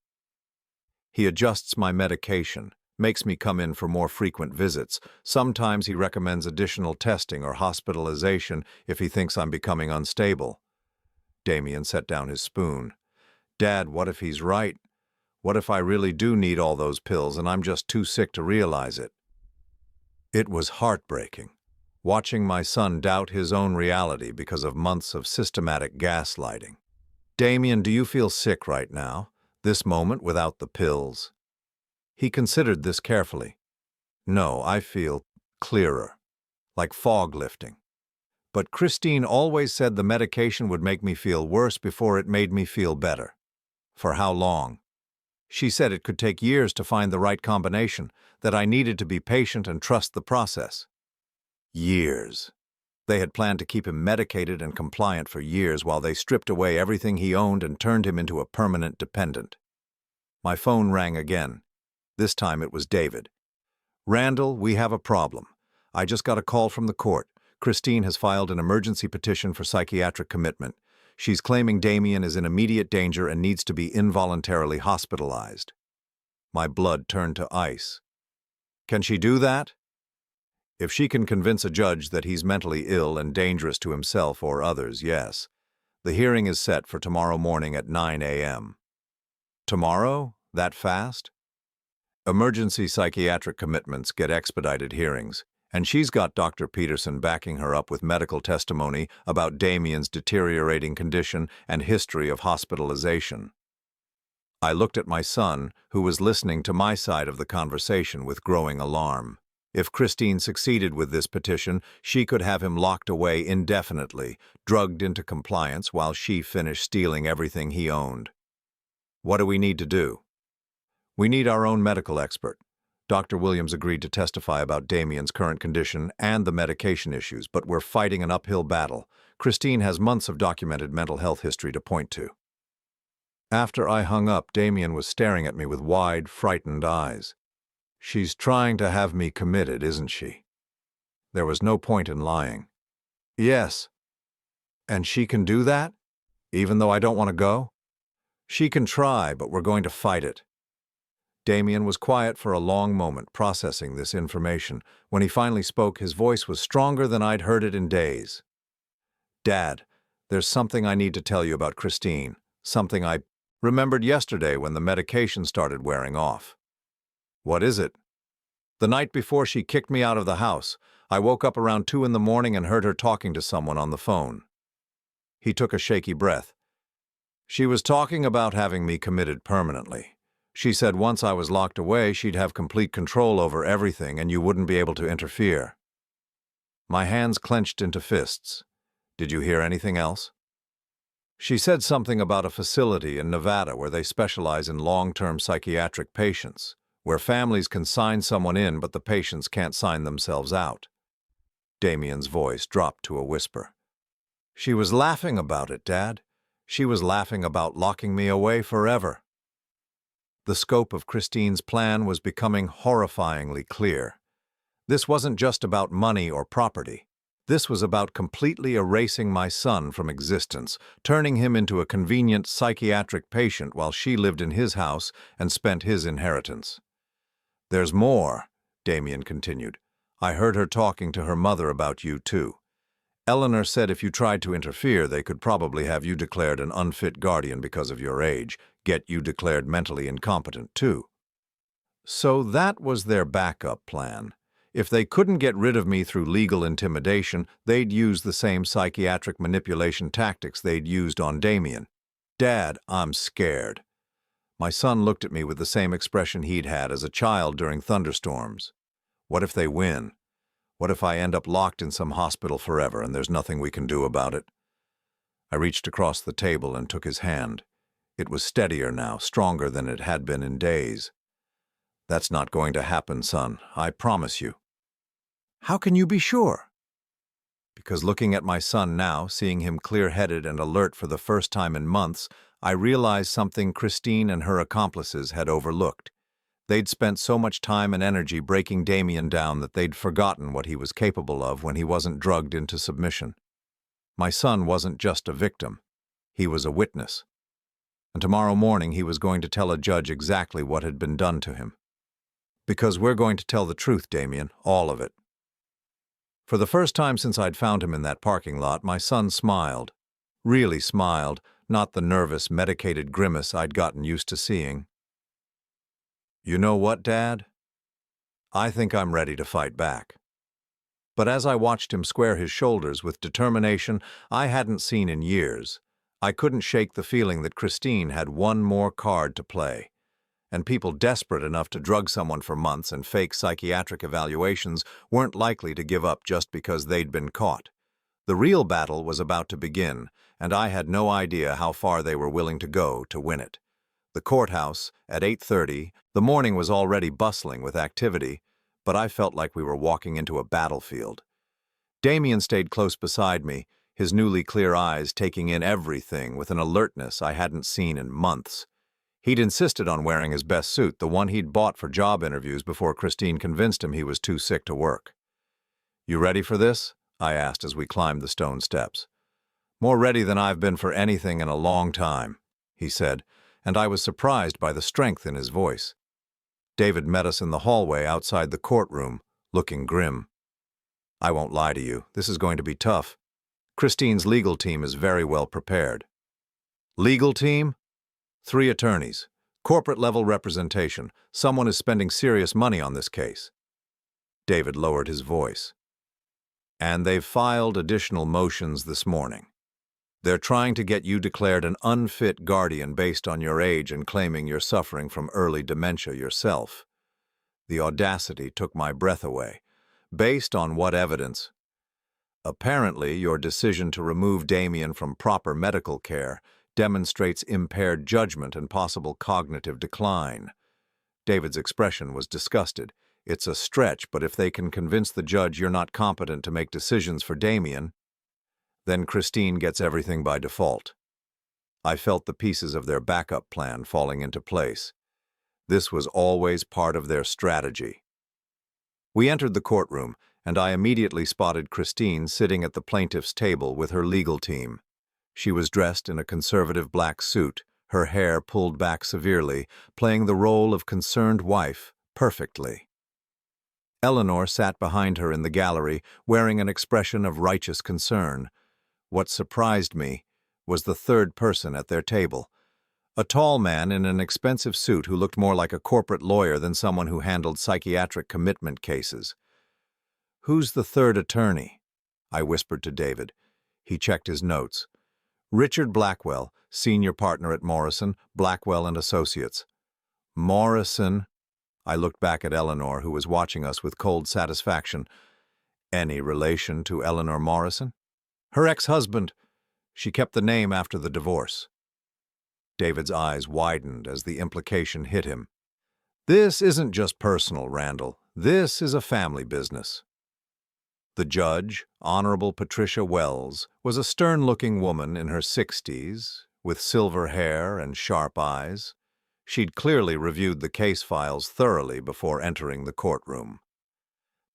He adjusts my medication, makes me come in for more frequent visits. Sometimes he recommends additional testing or hospitalization if he thinks I'm becoming unstable. Damien set down his spoon. Dad, what if he's right? What if I really do need all those pills and I'm just too sick to realize it? It was heartbreaking, watching my son doubt his own reality because of months of systematic gaslighting. Damien, do you feel sick right now, this moment without the pills? He considered this carefully. No, I feel clearer, like fog lifting. But Christine always said the medication would make me feel worse before it made me feel better. For how long? She said it could take years to find the right combination, that I needed to be patient and trust the process. Years. They had planned to keep him medicated and compliant for years while they stripped away everything he owned and turned him into a permanent dependent. My phone rang again. This time it was David. Randall, we have a problem. I just got a call from the court. Christine has filed an emergency petition for psychiatric commitment. She's claiming Damien is in immediate danger and needs to be involuntarily hospitalized. My blood turned to ice. Can she do that? If she can convince a judge that he's mentally ill and dangerous to himself or others, yes. The hearing is set for tomorrow morning at 9 a.m. Tomorrow? That fast? Emergency psychiatric commitments get expedited hearings, and she's got Dr. Peterson backing her up with medical testimony about Damien's deteriorating condition and history of hospitalization. I looked at my son, who was listening to my side of the conversation with growing alarm. If Christine succeeded with this petition, she could have him locked away indefinitely, drugged into compliance while she finished stealing everything he owned. What do we need to do? We need our own medical expert. Dr. Williams agreed to testify about Damien's current condition and the medication issues, but we're fighting an uphill battle. Christine has months of documented mental health history to point to. After I hung up, Damien was staring at me with wide, frightened eyes. She's trying to have me committed, isn't she? There was no point in lying. Yes. And she can do that? Even though I don't want to go? She can try, but we're going to fight it. Damien was quiet for a long moment, processing this information. When he finally spoke, his voice was stronger than I'd heard it in days. Dad, there's something I need to tell you about Christine. Something I remembered yesterday when the medication started wearing off. What is it? The night before she kicked me out of the house, I woke up around 2 in the morning and heard her talking to someone on the phone. He took a shaky breath. She was talking about having me committed permanently. She said once I was locked away, she'd have complete control over everything and you wouldn't be able to interfere. My hands clenched into fists. Did you hear anything else? She said something about a facility in Nevada where they specialize in long-term psychiatric patients, where families can sign someone in but the patients can't sign themselves out. Damien's voice dropped to a whisper. She was laughing about it, Dad. She was laughing about locking me away forever. The scope of Christine's plan was becoming horrifyingly clear. This wasn't just about money or property. This was about completely erasing my son from existence, turning him into a convenient psychiatric patient while she lived in his house and spent his inheritance. There's more, Damien continued. I heard her talking to her mother about you, too. Eleanor said if you tried to interfere, they could probably have you declared an unfit guardian because of your age, get you declared mentally incompetent, too. So that was their backup plan. If they couldn't get rid of me through legal intimidation, they'd use the same psychiatric manipulation tactics they'd used on Damien. Dad, I'm scared. My son looked at me with the same expression he'd had as a child during thunderstorms. What if they win? What if I end up locked in some hospital forever and there's nothing we can do about it? I reached across the table and took his hand. It was steadier now, stronger than it had been in days. That's not going to happen, son. I promise you. How can you be sure? Because looking at my son now, seeing him clear-headed and alert for the first time in months, I realized something Christine and her accomplices had overlooked. They'd spent so much time and energy breaking Damien down that they'd forgotten what he was capable of when he wasn't drugged into submission. My son wasn't just a victim. He was a witness. And tomorrow morning he was going to tell a judge exactly what had been done to him. Because we're going to tell the truth, Damien, all of it. For the first time since I'd found him in that parking lot, my son smiled. Really smiled, not the nervous, medicated grimace I'd gotten used to seeing. You know what, Dad? I think I'm ready to fight back. But as I watched him square his shoulders with determination I hadn't seen in years, I couldn't shake the feeling that Christine had one more card to play. And people desperate enough to drug someone for months and fake psychiatric evaluations weren't likely to give up just because they'd been caught. The real battle was about to begin, and I had no idea how far they were willing to go to win it. The courthouse, at 8:30, the morning was already bustling with activity, but I felt like we were walking into a battlefield. Damien stayed close beside me, his newly clear eyes taking in everything with an alertness I hadn't seen in months. He'd insisted on wearing his best suit, the one he'd bought for job interviews before Christine convinced him he was too sick to work. You ready for this? I asked as we climbed the stone steps. More ready than I've been for anything in a long time, he said, and I was surprised by the strength in his voice. David met us in the hallway outside the courtroom, looking grim. I won't lie to you, this is going to be tough. Christine's legal team is very well prepared. Legal team? 3 attorneys. Corporate-level representation. Someone is spending serious money on this case. David lowered his voice. And they've filed additional motions this morning. They're trying to get you declared an unfit guardian based on your age and claiming you're suffering from early dementia yourself. The audacity took my breath away. Based on what evidence? Apparently, your decision to remove Damien from proper medical care demonstrates impaired judgment and possible cognitive decline. David's expression was disgusted. It's a stretch, but if they can convince the judge you're not competent to make decisions for Damien, then Christine gets everything by default. I felt the pieces of their backup plan falling into place. This was always part of their strategy. We entered the courtroom, and I immediately spotted Christine sitting at the plaintiff's table with her legal team. She was dressed in a conservative black suit, her hair pulled back severely, playing the role of concerned wife perfectly. Eleanor sat behind her in the gallery, wearing an expression of righteous concern. What surprised me was the third person at their table, a tall man in an expensive suit who looked more like a corporate lawyer than someone who handled psychiatric commitment cases. "Who's the third attorney?" I whispered to David. He checked his notes. "Richard Blackwell, senior partner at Morrison, Blackwell and Associates." Morrison? I looked back at Eleanor, who was watching us with cold satisfaction. Any relation to Eleanor Morrison? Her ex-husband. She kept the name after the divorce. David's eyes widened as the implication hit him. This isn't just personal, Randall. This is a family business. The judge, Honorable Patricia Wells, was a stern-looking woman in her 60s, with silver hair and sharp eyes. She'd clearly reviewed the case files thoroughly before entering the courtroom.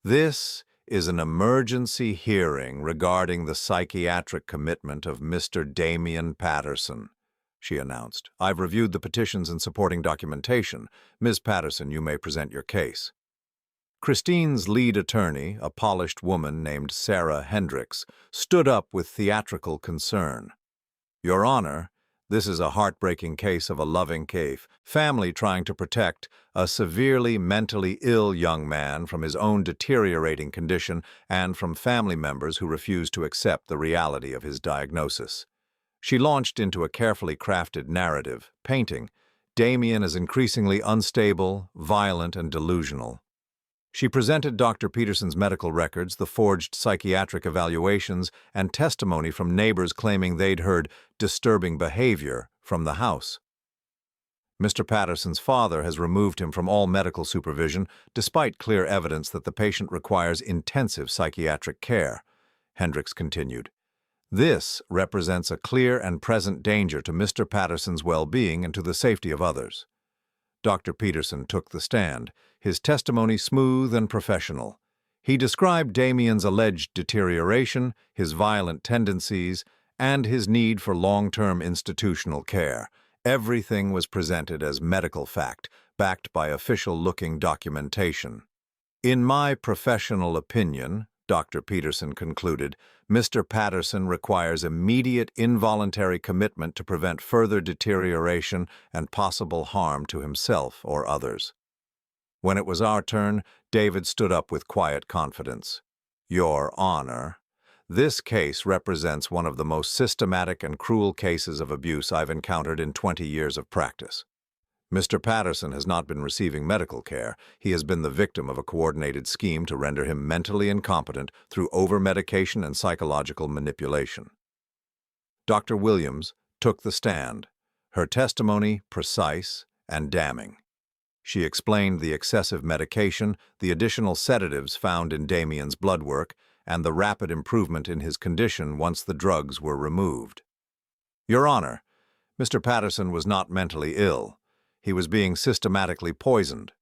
"This is an emergency hearing regarding the psychiatric commitment of Mr. Damien Patterson," she announced. "I've reviewed the petitions and supporting documentation. Ms. Patterson, you may present your case." Christine's lead attorney, a polished woman named Sarah Hendricks, stood up with theatrical concern. "Your Honor, this is a heartbreaking case of a loving family trying to protect a severely mentally ill young man from his own deteriorating condition and from family members who refuse to accept the reality of his diagnosis." She launched into a carefully crafted narrative, painting Damien as increasingly unstable, violent, and delusional. She presented Dr. Peterson's medical records, the forged psychiatric evaluations, and testimony from neighbors claiming they'd heard disturbing behavior from the house. "Mr. Patterson's father has removed him from all medical supervision, despite clear evidence that the patient requires intensive psychiatric care," Hendricks continued. "This represents a clear and present danger to Mr. Patterson's well-being and to the safety of others." Dr. Peterson took the stand, his testimony smooth and professional. He described Damien's alleged deterioration, his violent tendencies, and his need for long-term institutional care. Everything was presented as medical fact, backed by official-looking documentation. "In my professional opinion," Dr. Peterson concluded, "Mr. Patterson requires immediate involuntary commitment to prevent further deterioration and possible harm to himself or others." When it was our turn, David stood up with quiet confidence. "Your Honor, this case represents one of the most systematic and cruel cases of abuse I've encountered in 20 years of practice. Mr. Patterson has not been receiving medical care. He has been the victim of a coordinated scheme to render him mentally incompetent through over-medication and psychological manipulation." Dr. Williams took the stand, her testimony precise and damning. She explained the excessive medication, the additional sedatives found in Damien's blood work, and the rapid improvement in his condition once the drugs were removed. "Your Honor, Mr. Patterson was not mentally ill. He was being systematically poisoned."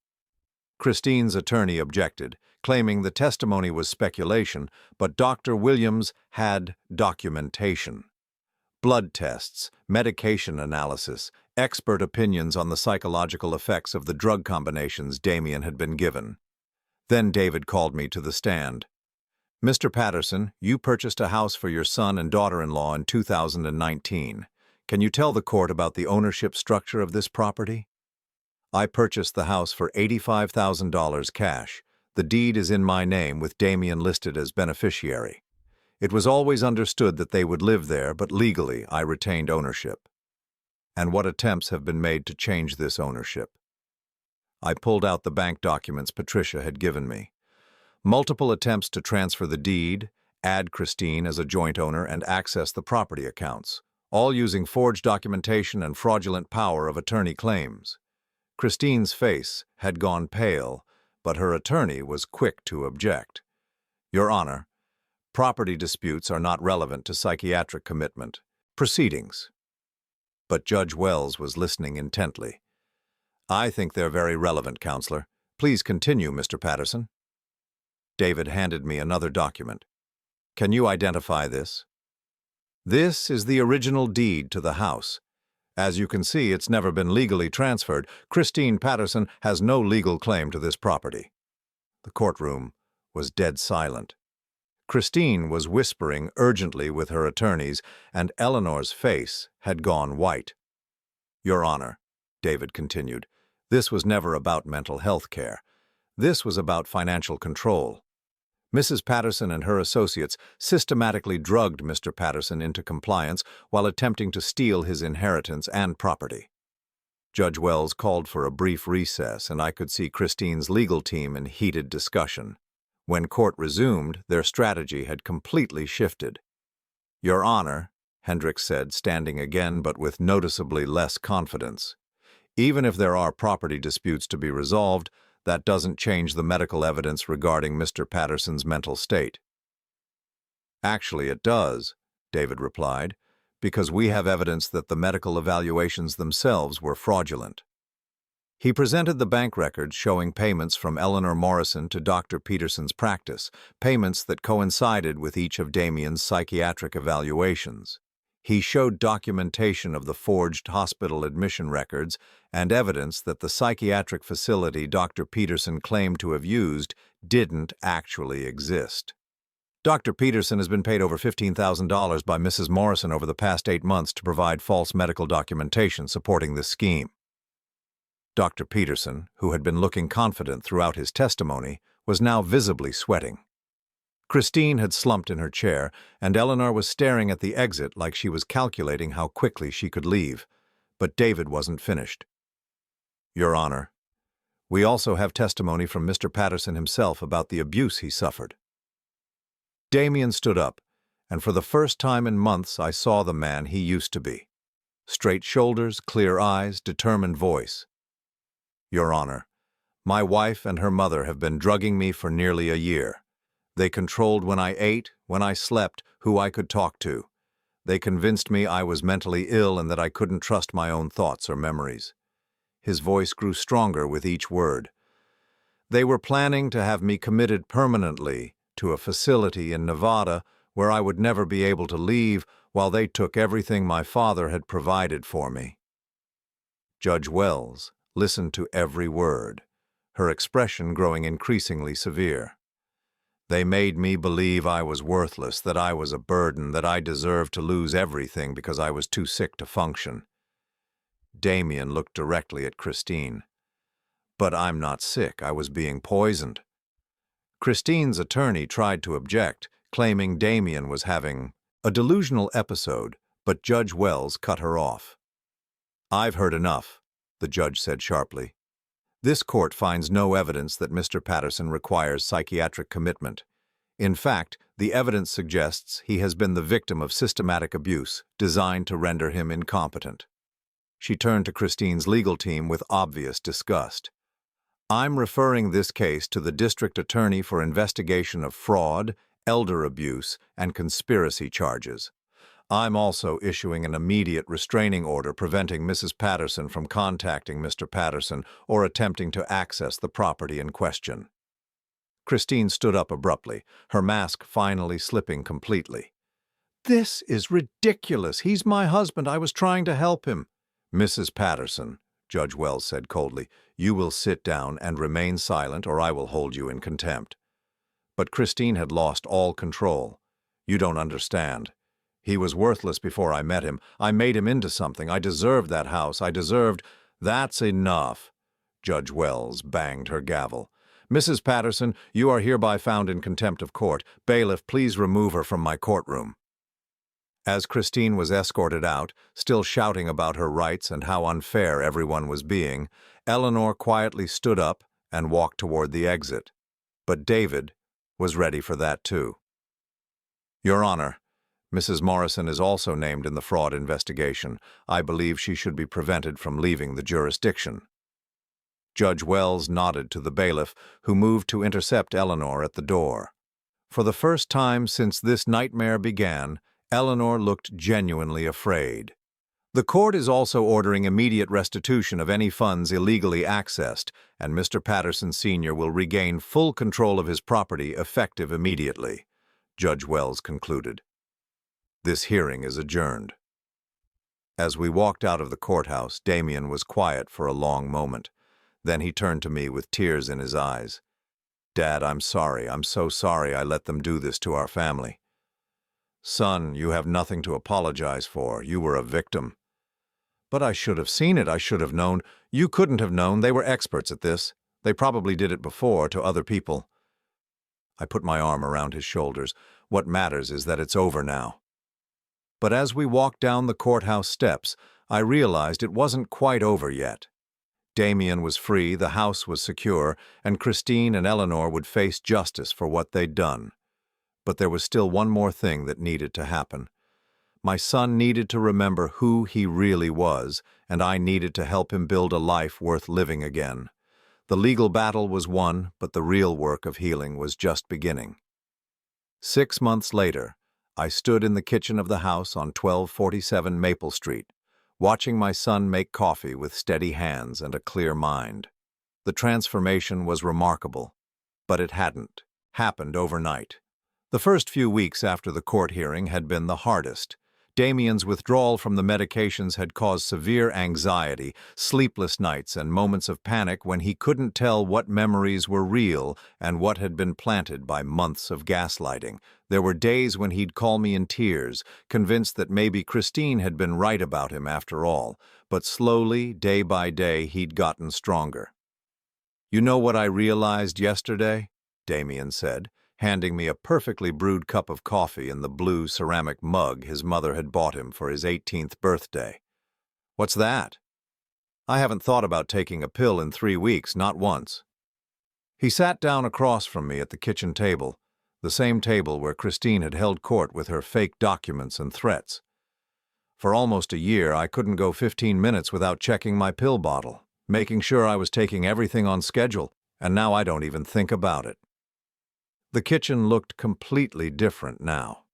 Christine's attorney objected, claiming the testimony was speculation, but Dr. Williams had documentation. Blood tests, medication analysis, expert opinions on the psychological effects of the drug combinations Damien had been given. Then David called me to the stand. "Mr. Patterson, you purchased a house for your son and daughter-in-law in 2019. Can you tell the court about the ownership structure of this property?" "I purchased the house for $85,000 cash. The deed is in my name with Damien listed as beneficiary. It was always understood that they would live there, but legally I retained ownership." "And what attempts have been made to change this ownership?" I pulled out the bank documents Patricia had given me. Multiple attempts to transfer the deed, add Christine as a joint owner, and access the property accounts, all using forged documentation and fraudulent power of attorney claims. Christine's face had gone pale, but her attorney was quick to object. "Your Honor, property disputes are not relevant to psychiatric commitment proceedings." But Judge Wells was listening intently. "I think they're very relevant, Counselor. Please continue, Mr. Patterson." David handed me another document. "Can you identify this?" "This is the original deed to the house. As you can see, it's never been legally transferred. Christine Patterson has no legal claim to this property." The courtroom was dead silent. Christine was whispering urgently with her attorneys, and Eleanor's face had gone white. "Your Honor," David continued, "this was never about mental health care. This was about financial control. Mrs. Patterson and her associates systematically drugged Mr. Patterson into compliance while attempting to steal his inheritance and property." Judge Wells called for a brief recess, and I could see Christine's legal team in heated discussion. When court resumed, their strategy had completely shifted. "Your Honor," Hendricks said, standing again but with noticeably less confidence, "even if there are property disputes to be resolved, that doesn't change the medical evidence regarding Mr. Patterson's mental state. Actually, it does, David replied, because we have evidence that the medical evaluations themselves were fraudulent. He presented the bank records showing payments from Eleanor Morrison to Dr. Peterson's practice, payments that coincided with each of Damien's psychiatric evaluations. He showed documentation of the forged hospital admission records and evidence that the psychiatric facility Dr. Peterson claimed to have used didn't actually exist. Dr. Peterson has been paid over $15,000 by Mrs. Morrison over the past 8 months to provide false medical documentation supporting this scheme. Dr. Peterson, who had been looking confident throughout his testimony, was now visibly sweating. Christine had slumped in her chair, and Eleanor was staring at the exit like she was calculating how quickly she could leave. But David wasn't finished. Your Honor, we also have testimony from Mr. Patterson himself about the abuse he suffered. Damien stood up, and for the first time in months I saw the man he used to be. Straight shoulders, clear eyes, determined voice. Your Honor, my wife and her mother have been drugging me for nearly a year. They controlled when I ate, when I slept, who I could talk to. They convinced me I was mentally ill and that I couldn't trust my own thoughts or memories. His voice grew stronger with each word. They were planning to have me committed permanently to a facility in Nevada where I would never be able to leave while they took everything my father had provided for me. Judge Wells listened to every word, her expression growing increasingly severe. They made me believe I was worthless, that I was a burden, that I deserved to lose everything because I was too sick to function. Damien looked directly at Christine. But I'm not sick, I was being poisoned. Christine's attorney tried to object, claiming Damien was having a delusional episode, but Judge Wells cut her off. I've heard enough, the judge said sharply. This court finds no evidence that Mr. Patterson requires psychiatric commitment. In fact, the evidence suggests he has been the victim of systematic abuse designed to render him incompetent. She turned to Christine's legal team with obvious disgust. I'm referring this case to the district attorney for investigation of fraud, elder abuse, and conspiracy charges. I'm also issuing an immediate restraining order preventing Mrs. Patterson from contacting Mr. Patterson or attempting to access the property in question. Christine stood up abruptly, her mask finally slipping completely. This is ridiculous. He's my husband. I was trying to help him. Mrs. Patterson, Judge Wells said coldly, you will sit down and remain silent or I will hold you in contempt. But Christine had lost all control. You don't understand. He was worthless before I met him. I made him into something. I deserved that house. I deserved— That's enough. Judge Wells banged her gavel. Mrs. Patterson, you are hereby found in contempt of court. Bailiff, please remove her from my courtroom. As Christine was escorted out, still shouting about her rights and how unfair everyone was being, Eleanor quietly stood up and walked toward the exit. But David was ready for that too. Your Honor, Mrs. Morrison is also named in the fraud investigation. I believe she should be prevented from leaving the jurisdiction. Judge Wells nodded to the bailiff, who moved to intercept Eleanor at the door. For the first time since this nightmare began, Eleanor looked genuinely afraid. The court is also ordering immediate restitution of any funds illegally accessed, and Mr. Patterson Sr. will regain full control of his property effective immediately, Judge Wells concluded. This hearing is adjourned. As we walked out of the courthouse, Damien was quiet for a long moment. Then he turned to me with tears in his eyes. Dad, I'm sorry. I'm so sorry I let them do this to our family. Son, you have nothing to apologize for. You were a victim. But I should have seen it. I should have known. You couldn't have known. They were experts at this. They probably did it before to other people. I put my arm around his shoulders. What matters is that it's over now. But as we walked down the courthouse steps, I realized it wasn't quite over yet. Damien was free, the house was secure, and Christine and Eleanor would face justice for what they'd done. But there was still one more thing that needed to happen. My son needed to remember who he really was, and I needed to help him build a life worth living again. The legal battle was won, but the real work of healing was just beginning. 6 months later, I stood in the kitchen of the house on 1247 Maple Street, watching my son make coffee with steady hands and a clear mind. The transformation was remarkable, but it hadn't happened overnight. The first few weeks after the court hearing had been the hardest. Damien's withdrawal from the medications had caused severe anxiety, sleepless nights, and moments of panic when he couldn't tell what memories were real and what had been planted by months of gaslighting. There were days when he'd call me in tears, convinced that maybe Christine had been right about him after all, but slowly, day by day, he'd gotten stronger. "You know what I realized yesterday?" Damien said, handing me a perfectly brewed cup of coffee in the blue ceramic mug his mother had bought him for his 18th birthday. "What's that?" "I haven't thought about taking a pill in 3 weeks, not once." He sat down across from me at the kitchen table, the same table where Christine had held court with her fake documents and threats. "For almost a year, I couldn't go 15 minutes without checking my pill bottle, making sure I was taking everything on schedule, and now I don't even think about it." The kitchen looked completely different now.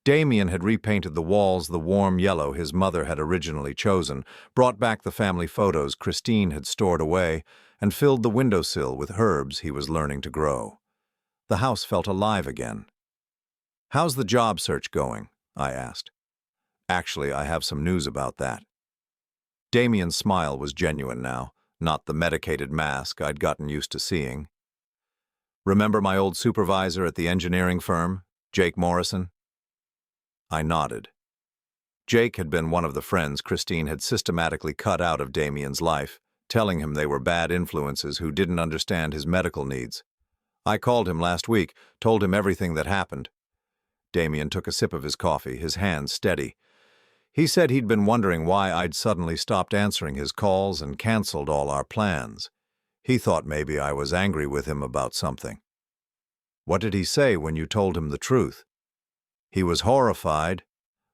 Damien had repainted the walls the warm yellow his mother had originally chosen, brought back the family photos Christine had stored away, and filled the windowsill with herbs he was learning to grow. The house felt alive again. "How's the job search going?" I asked. "Actually, I have some news about that." Damien's smile was genuine now, not the medicated mask I'd gotten used to seeing. "Remember my old supervisor at the engineering firm, Jake Morrison?" I nodded. Jake had been one of the friends Christine had systematically cut out of Damien's life, telling him they were bad influences who didn't understand his medical needs. "I called him last week, told him everything that happened." Damien took a sip of his coffee, his hands steady. "He said he'd been wondering why I'd suddenly stopped answering his calls and canceled all our plans. He thought maybe I was angry with him about something." "What did he say when you told him the truth?" "He was horrified.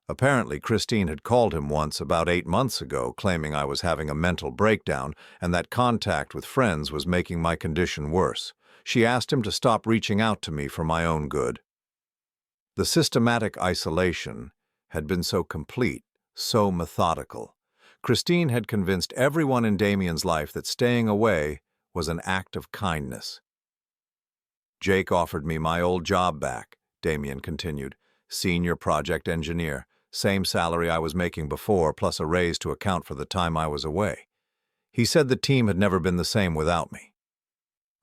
Apparently Christine had called him once about 8 months ago, claiming I was having a mental breakdown and that contact with friends was making my condition worse. She asked him to stop reaching out to me for my own good." The systematic isolation had been so complete, so methodical. Christine had convinced everyone in Damien's life that staying away was an act of kindness. "Jake offered me my old job back," Damien continued. "Senior project engineer, same salary I was making before, plus a raise to account for the time I was away. He said the team had never been the same without me."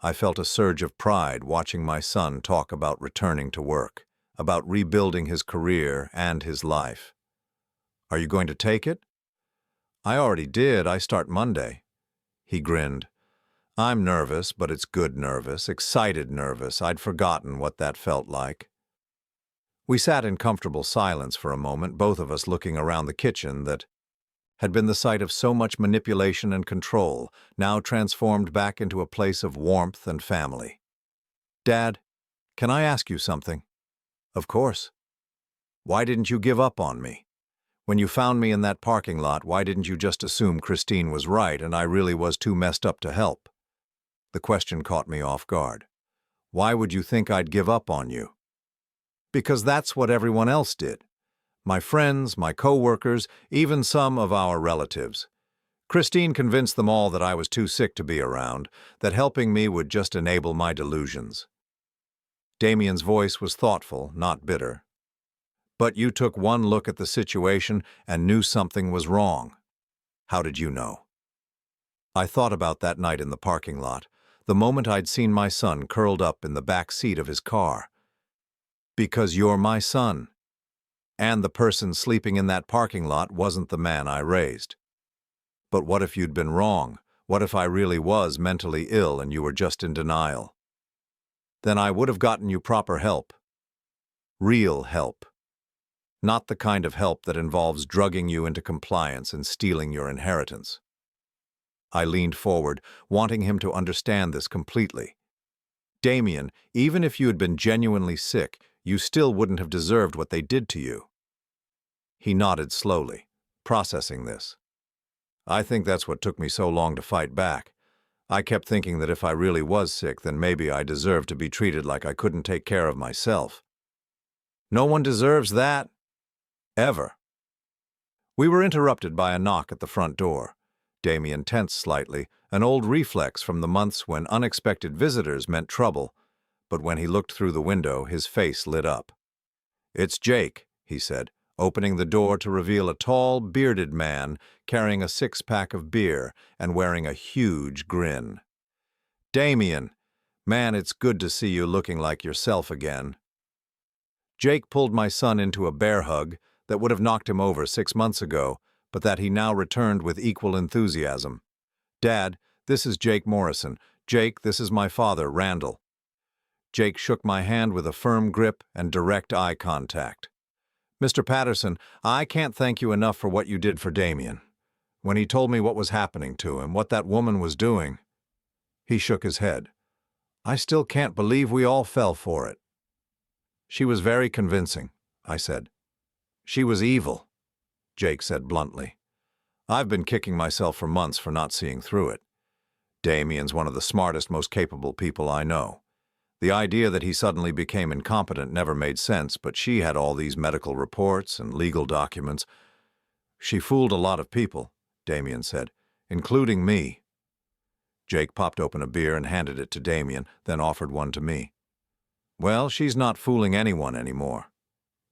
I felt a surge of pride watching my son talk about returning to work, about rebuilding his career and his life. "Are you going to take it?" "I already did. I start Monday." He grinned. "I'm nervous, but it's good nervous, excited nervous. I'd forgotten what that felt like." We sat in comfortable silence for a moment, both of us looking around the kitchen that had been the site of so much manipulation and control, now transformed back into a place of warmth and family. "Dad, can I ask you something?" "Of course." "Why didn't you give up on me? When you found me in that parking lot, why didn't you just assume Christine was right and I really was too messed up to help?" The question caught me off guard. "Why would you think I'd give up on you?" "Because that's what everyone else did. My friends, my co-workers, even some of our relatives. Christine convinced them all that I was too sick to be around, that helping me would just enable my delusions." Damien's voice was thoughtful, not bitter. "But you took one look at the situation and knew something was wrong. How did you know?" I thought about that night in the parking lot, the moment I'd seen my son curled up in the back seat of his car. "Because you're my son. And the person sleeping in that parking lot wasn't the man I raised." "But what if you'd been wrong? What if I really was mentally ill and you were just in denial?" "Then I would have gotten you proper help. Real help. Not the kind of help that involves drugging you into compliance and stealing your inheritance." I leaned forward, wanting him to understand this completely. "Damien, even if you had been genuinely sick, you still wouldn't have deserved what they did to you." He nodded slowly, processing this. "I think that's what took me so long to fight back. I kept thinking that if I really was sick, then maybe I deserved to be treated like I couldn't take care of myself." No one deserves that. Ever. We were interrupted by a knock at the front door. Damien tensed slightly, an old reflex from the months when unexpected visitors meant trouble, but when he looked through the window, his face lit up. "It's Jake," he said, opening the door to reveal a tall, bearded man carrying a six-pack of beer and wearing a huge grin. "Damien, man, it's good to see you looking like yourself again." Jake pulled my son into a bear hug that would have knocked him over 6 months ago, but that he now returned with equal enthusiasm. "Dad, this is Jake Morrison. Jake, this is my father, Randall." Jake shook my hand with a firm grip and direct eye contact. "Mr. Patterson, I can't thank you enough for what you did for Damien. When he told me what was happening to him, what that woman was doing..." He shook his head. "I still can't believe we all fell for it." "She was very convincing," I said. "She was evil," Jake said bluntly. "I've been kicking myself for months for not seeing through it. Damien's one of the smartest, most capable people I know. The idea that he suddenly became incompetent never made sense, but she had all these medical reports and legal documents. She fooled a lot of people," Damien said, "including me." Jake popped open a beer and handed it to Damien, then offered one to me. "Well, she's not fooling anyone anymore.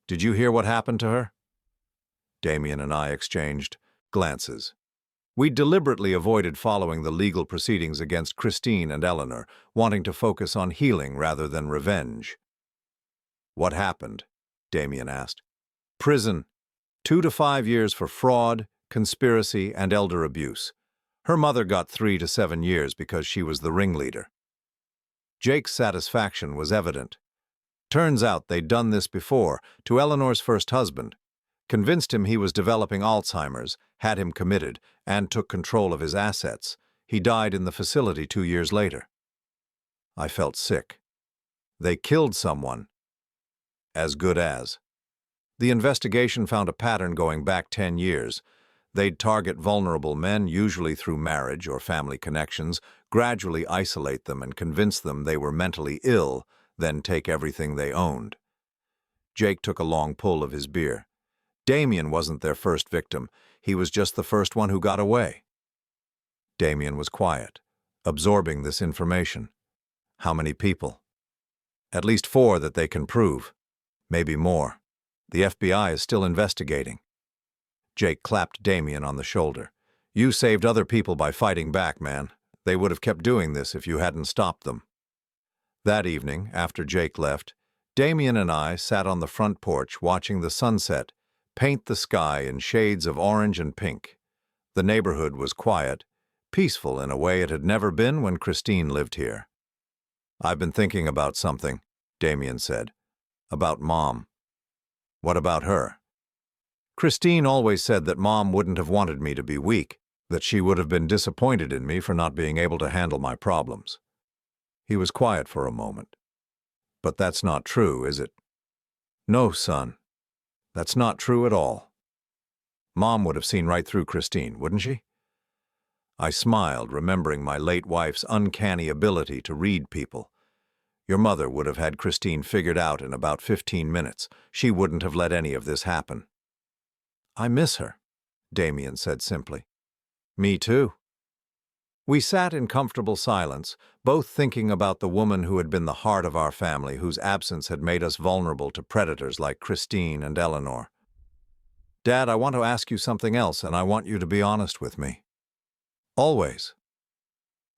Did you hear what happened to her?" Damien and I exchanged glances. We deliberately avoided following the legal proceedings against Christine and Eleanor, wanting to focus on healing rather than revenge. "What happened?" Damien asked. "Prison. 2 to 5 years for fraud, conspiracy, and elder abuse. Her mother got 3 to 7 years because she was the ringleader." Jake's satisfaction was evident. Turns out they'd done this before, to Eleanor's first husband. Convinced him he was developing Alzheimer's, had him committed, and took control of his assets. He died in the facility 2 years later. I felt sick. They killed someone. As good as. The investigation found a pattern going back 10 years. They'd target vulnerable men, usually through marriage or family connections, gradually isolate them and convince them they were mentally ill, then take everything they owned. Jake took a long pull of his beer. Damien wasn't their first victim. He was just the first one who got away. Damien was quiet, absorbing this information. How many people? At least 4 that they can prove. Maybe more. The FBI is still investigating. Jake clapped Damien on the shoulder. "You saved other people by fighting back, man. They would have kept doing this if you hadn't stopped them." That evening, after Jake left, Damien and I sat on the front porch watching the sunset paint the sky in shades of orange and pink. The neighborhood was quiet, peaceful in a way it had never been when Christine lived here. "I've been thinking about something," Damien said. "About Mom." "What about her?" "Christine always said that Mom wouldn't have wanted me to be weak, that she would have been disappointed in me for not being able to handle my problems." He was quiet for a moment. "But that's not true, is it?" "No, son. That's not true at all. Mom would have seen right through Christine, wouldn't she?" I smiled, remembering my late wife's uncanny ability to read people. "Your mother would have had Christine figured out in about 15 minutes. She wouldn't have let any of this happen." "I miss her," Damien said simply. "Me too." We sat in comfortable silence, both thinking about the woman who had been the heart of our family, whose absence had made us vulnerable to predators like Christine and Eleanor. "Dad, I want to ask you something else, and I want you to be honest with me." "Always."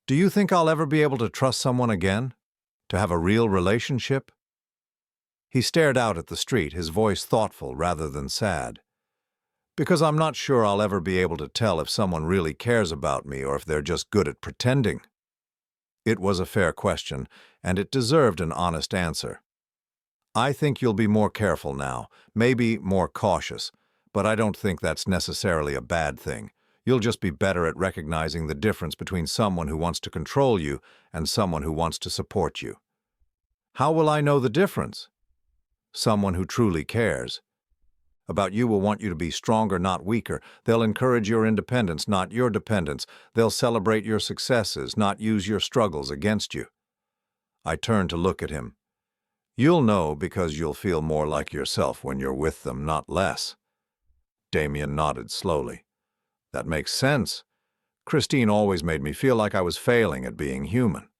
"Do you think I'll ever be able to trust someone again? To have a real relationship?" He stared out at the street, his voice thoughtful rather than sad. "Because I'm not sure I'll ever be able to tell if someone really cares about me or if they're just good at pretending." It was a fair question, and it deserved an honest answer. "I think you'll be more careful now, maybe more cautious, but I don't think that's necessarily a bad thing. You'll just be better at recognizing the difference between someone who wants to control you and someone who wants to support you." "How will I know the difference?" "Someone who truly cares about you will want you to be stronger, not weaker. They'll encourage your independence, not your dependence. They'll celebrate your successes, not use your struggles against you." I turned to look at him. You'll know because you'll feel more like yourself when you're with them, not less. Damien nodded slowly. That makes sense. Christine always made me feel like I was failing at being human.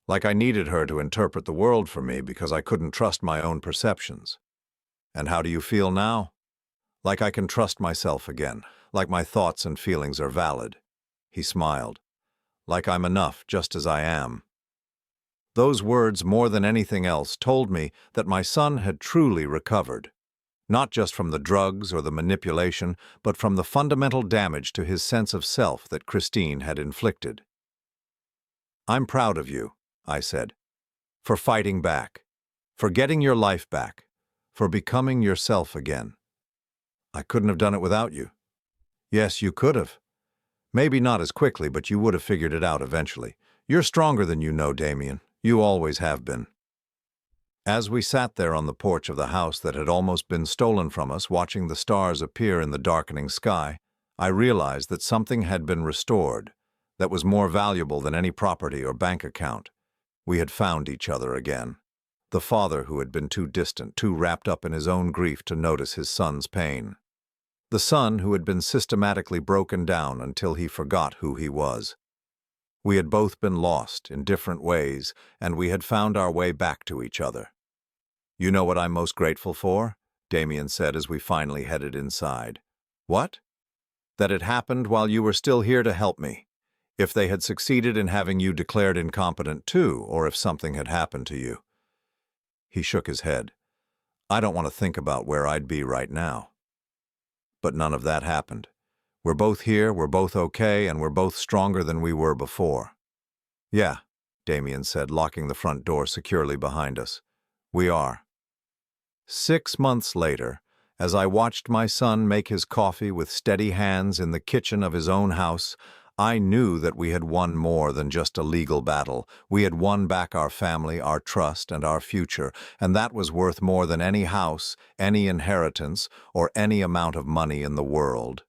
Like I needed her to interpret the world for me because I couldn't trust my own perceptions. And how do you feel now? Like I can trust myself again, like my thoughts and feelings are valid. He smiled. Like I'm enough just as I am. Those words, more than anything else, told me that my son had truly recovered. Not just from the drugs or the manipulation, but from the fundamental damage to his sense of self that Christine had inflicted. I'm proud of you, I said, for fighting back, for getting your life back, for becoming yourself again. I couldn't have done it without you. Yes, you could have. Maybe not as quickly, but you would have figured it out eventually. You're stronger than you know, Damien. You always have been. As we sat there on the porch of the house that had almost been stolen from us, watching the stars appear in the darkening sky, I realized that something had been restored that was more valuable than any property or bank account. We had found each other again. The father who had been too distant, too wrapped up in his own grief to notice his son's pain. The son who had been systematically broken down until he forgot who he was. We had both been lost in different ways, and we had found our way back to each other. You know what I'm most grateful for? Damien said as we finally headed inside. What? That it happened while you were still here to help me. If they had succeeded in having you declared incompetent too, or if something had happened to you. He shook his head. I don't want to think about where I'd be right now. But none of that happened. We're both here, we're both okay, and we're both stronger than we were before. Yeah, Damien said, locking the front door securely behind us. We are. 6 months later, as I watched my son make his coffee with steady hands in the kitchen of his own house, I knew that we had won more than just a legal battle. We had won back our family, our trust, and our future, and that was worth more than any house, any inheritance, or any amount of money in the world.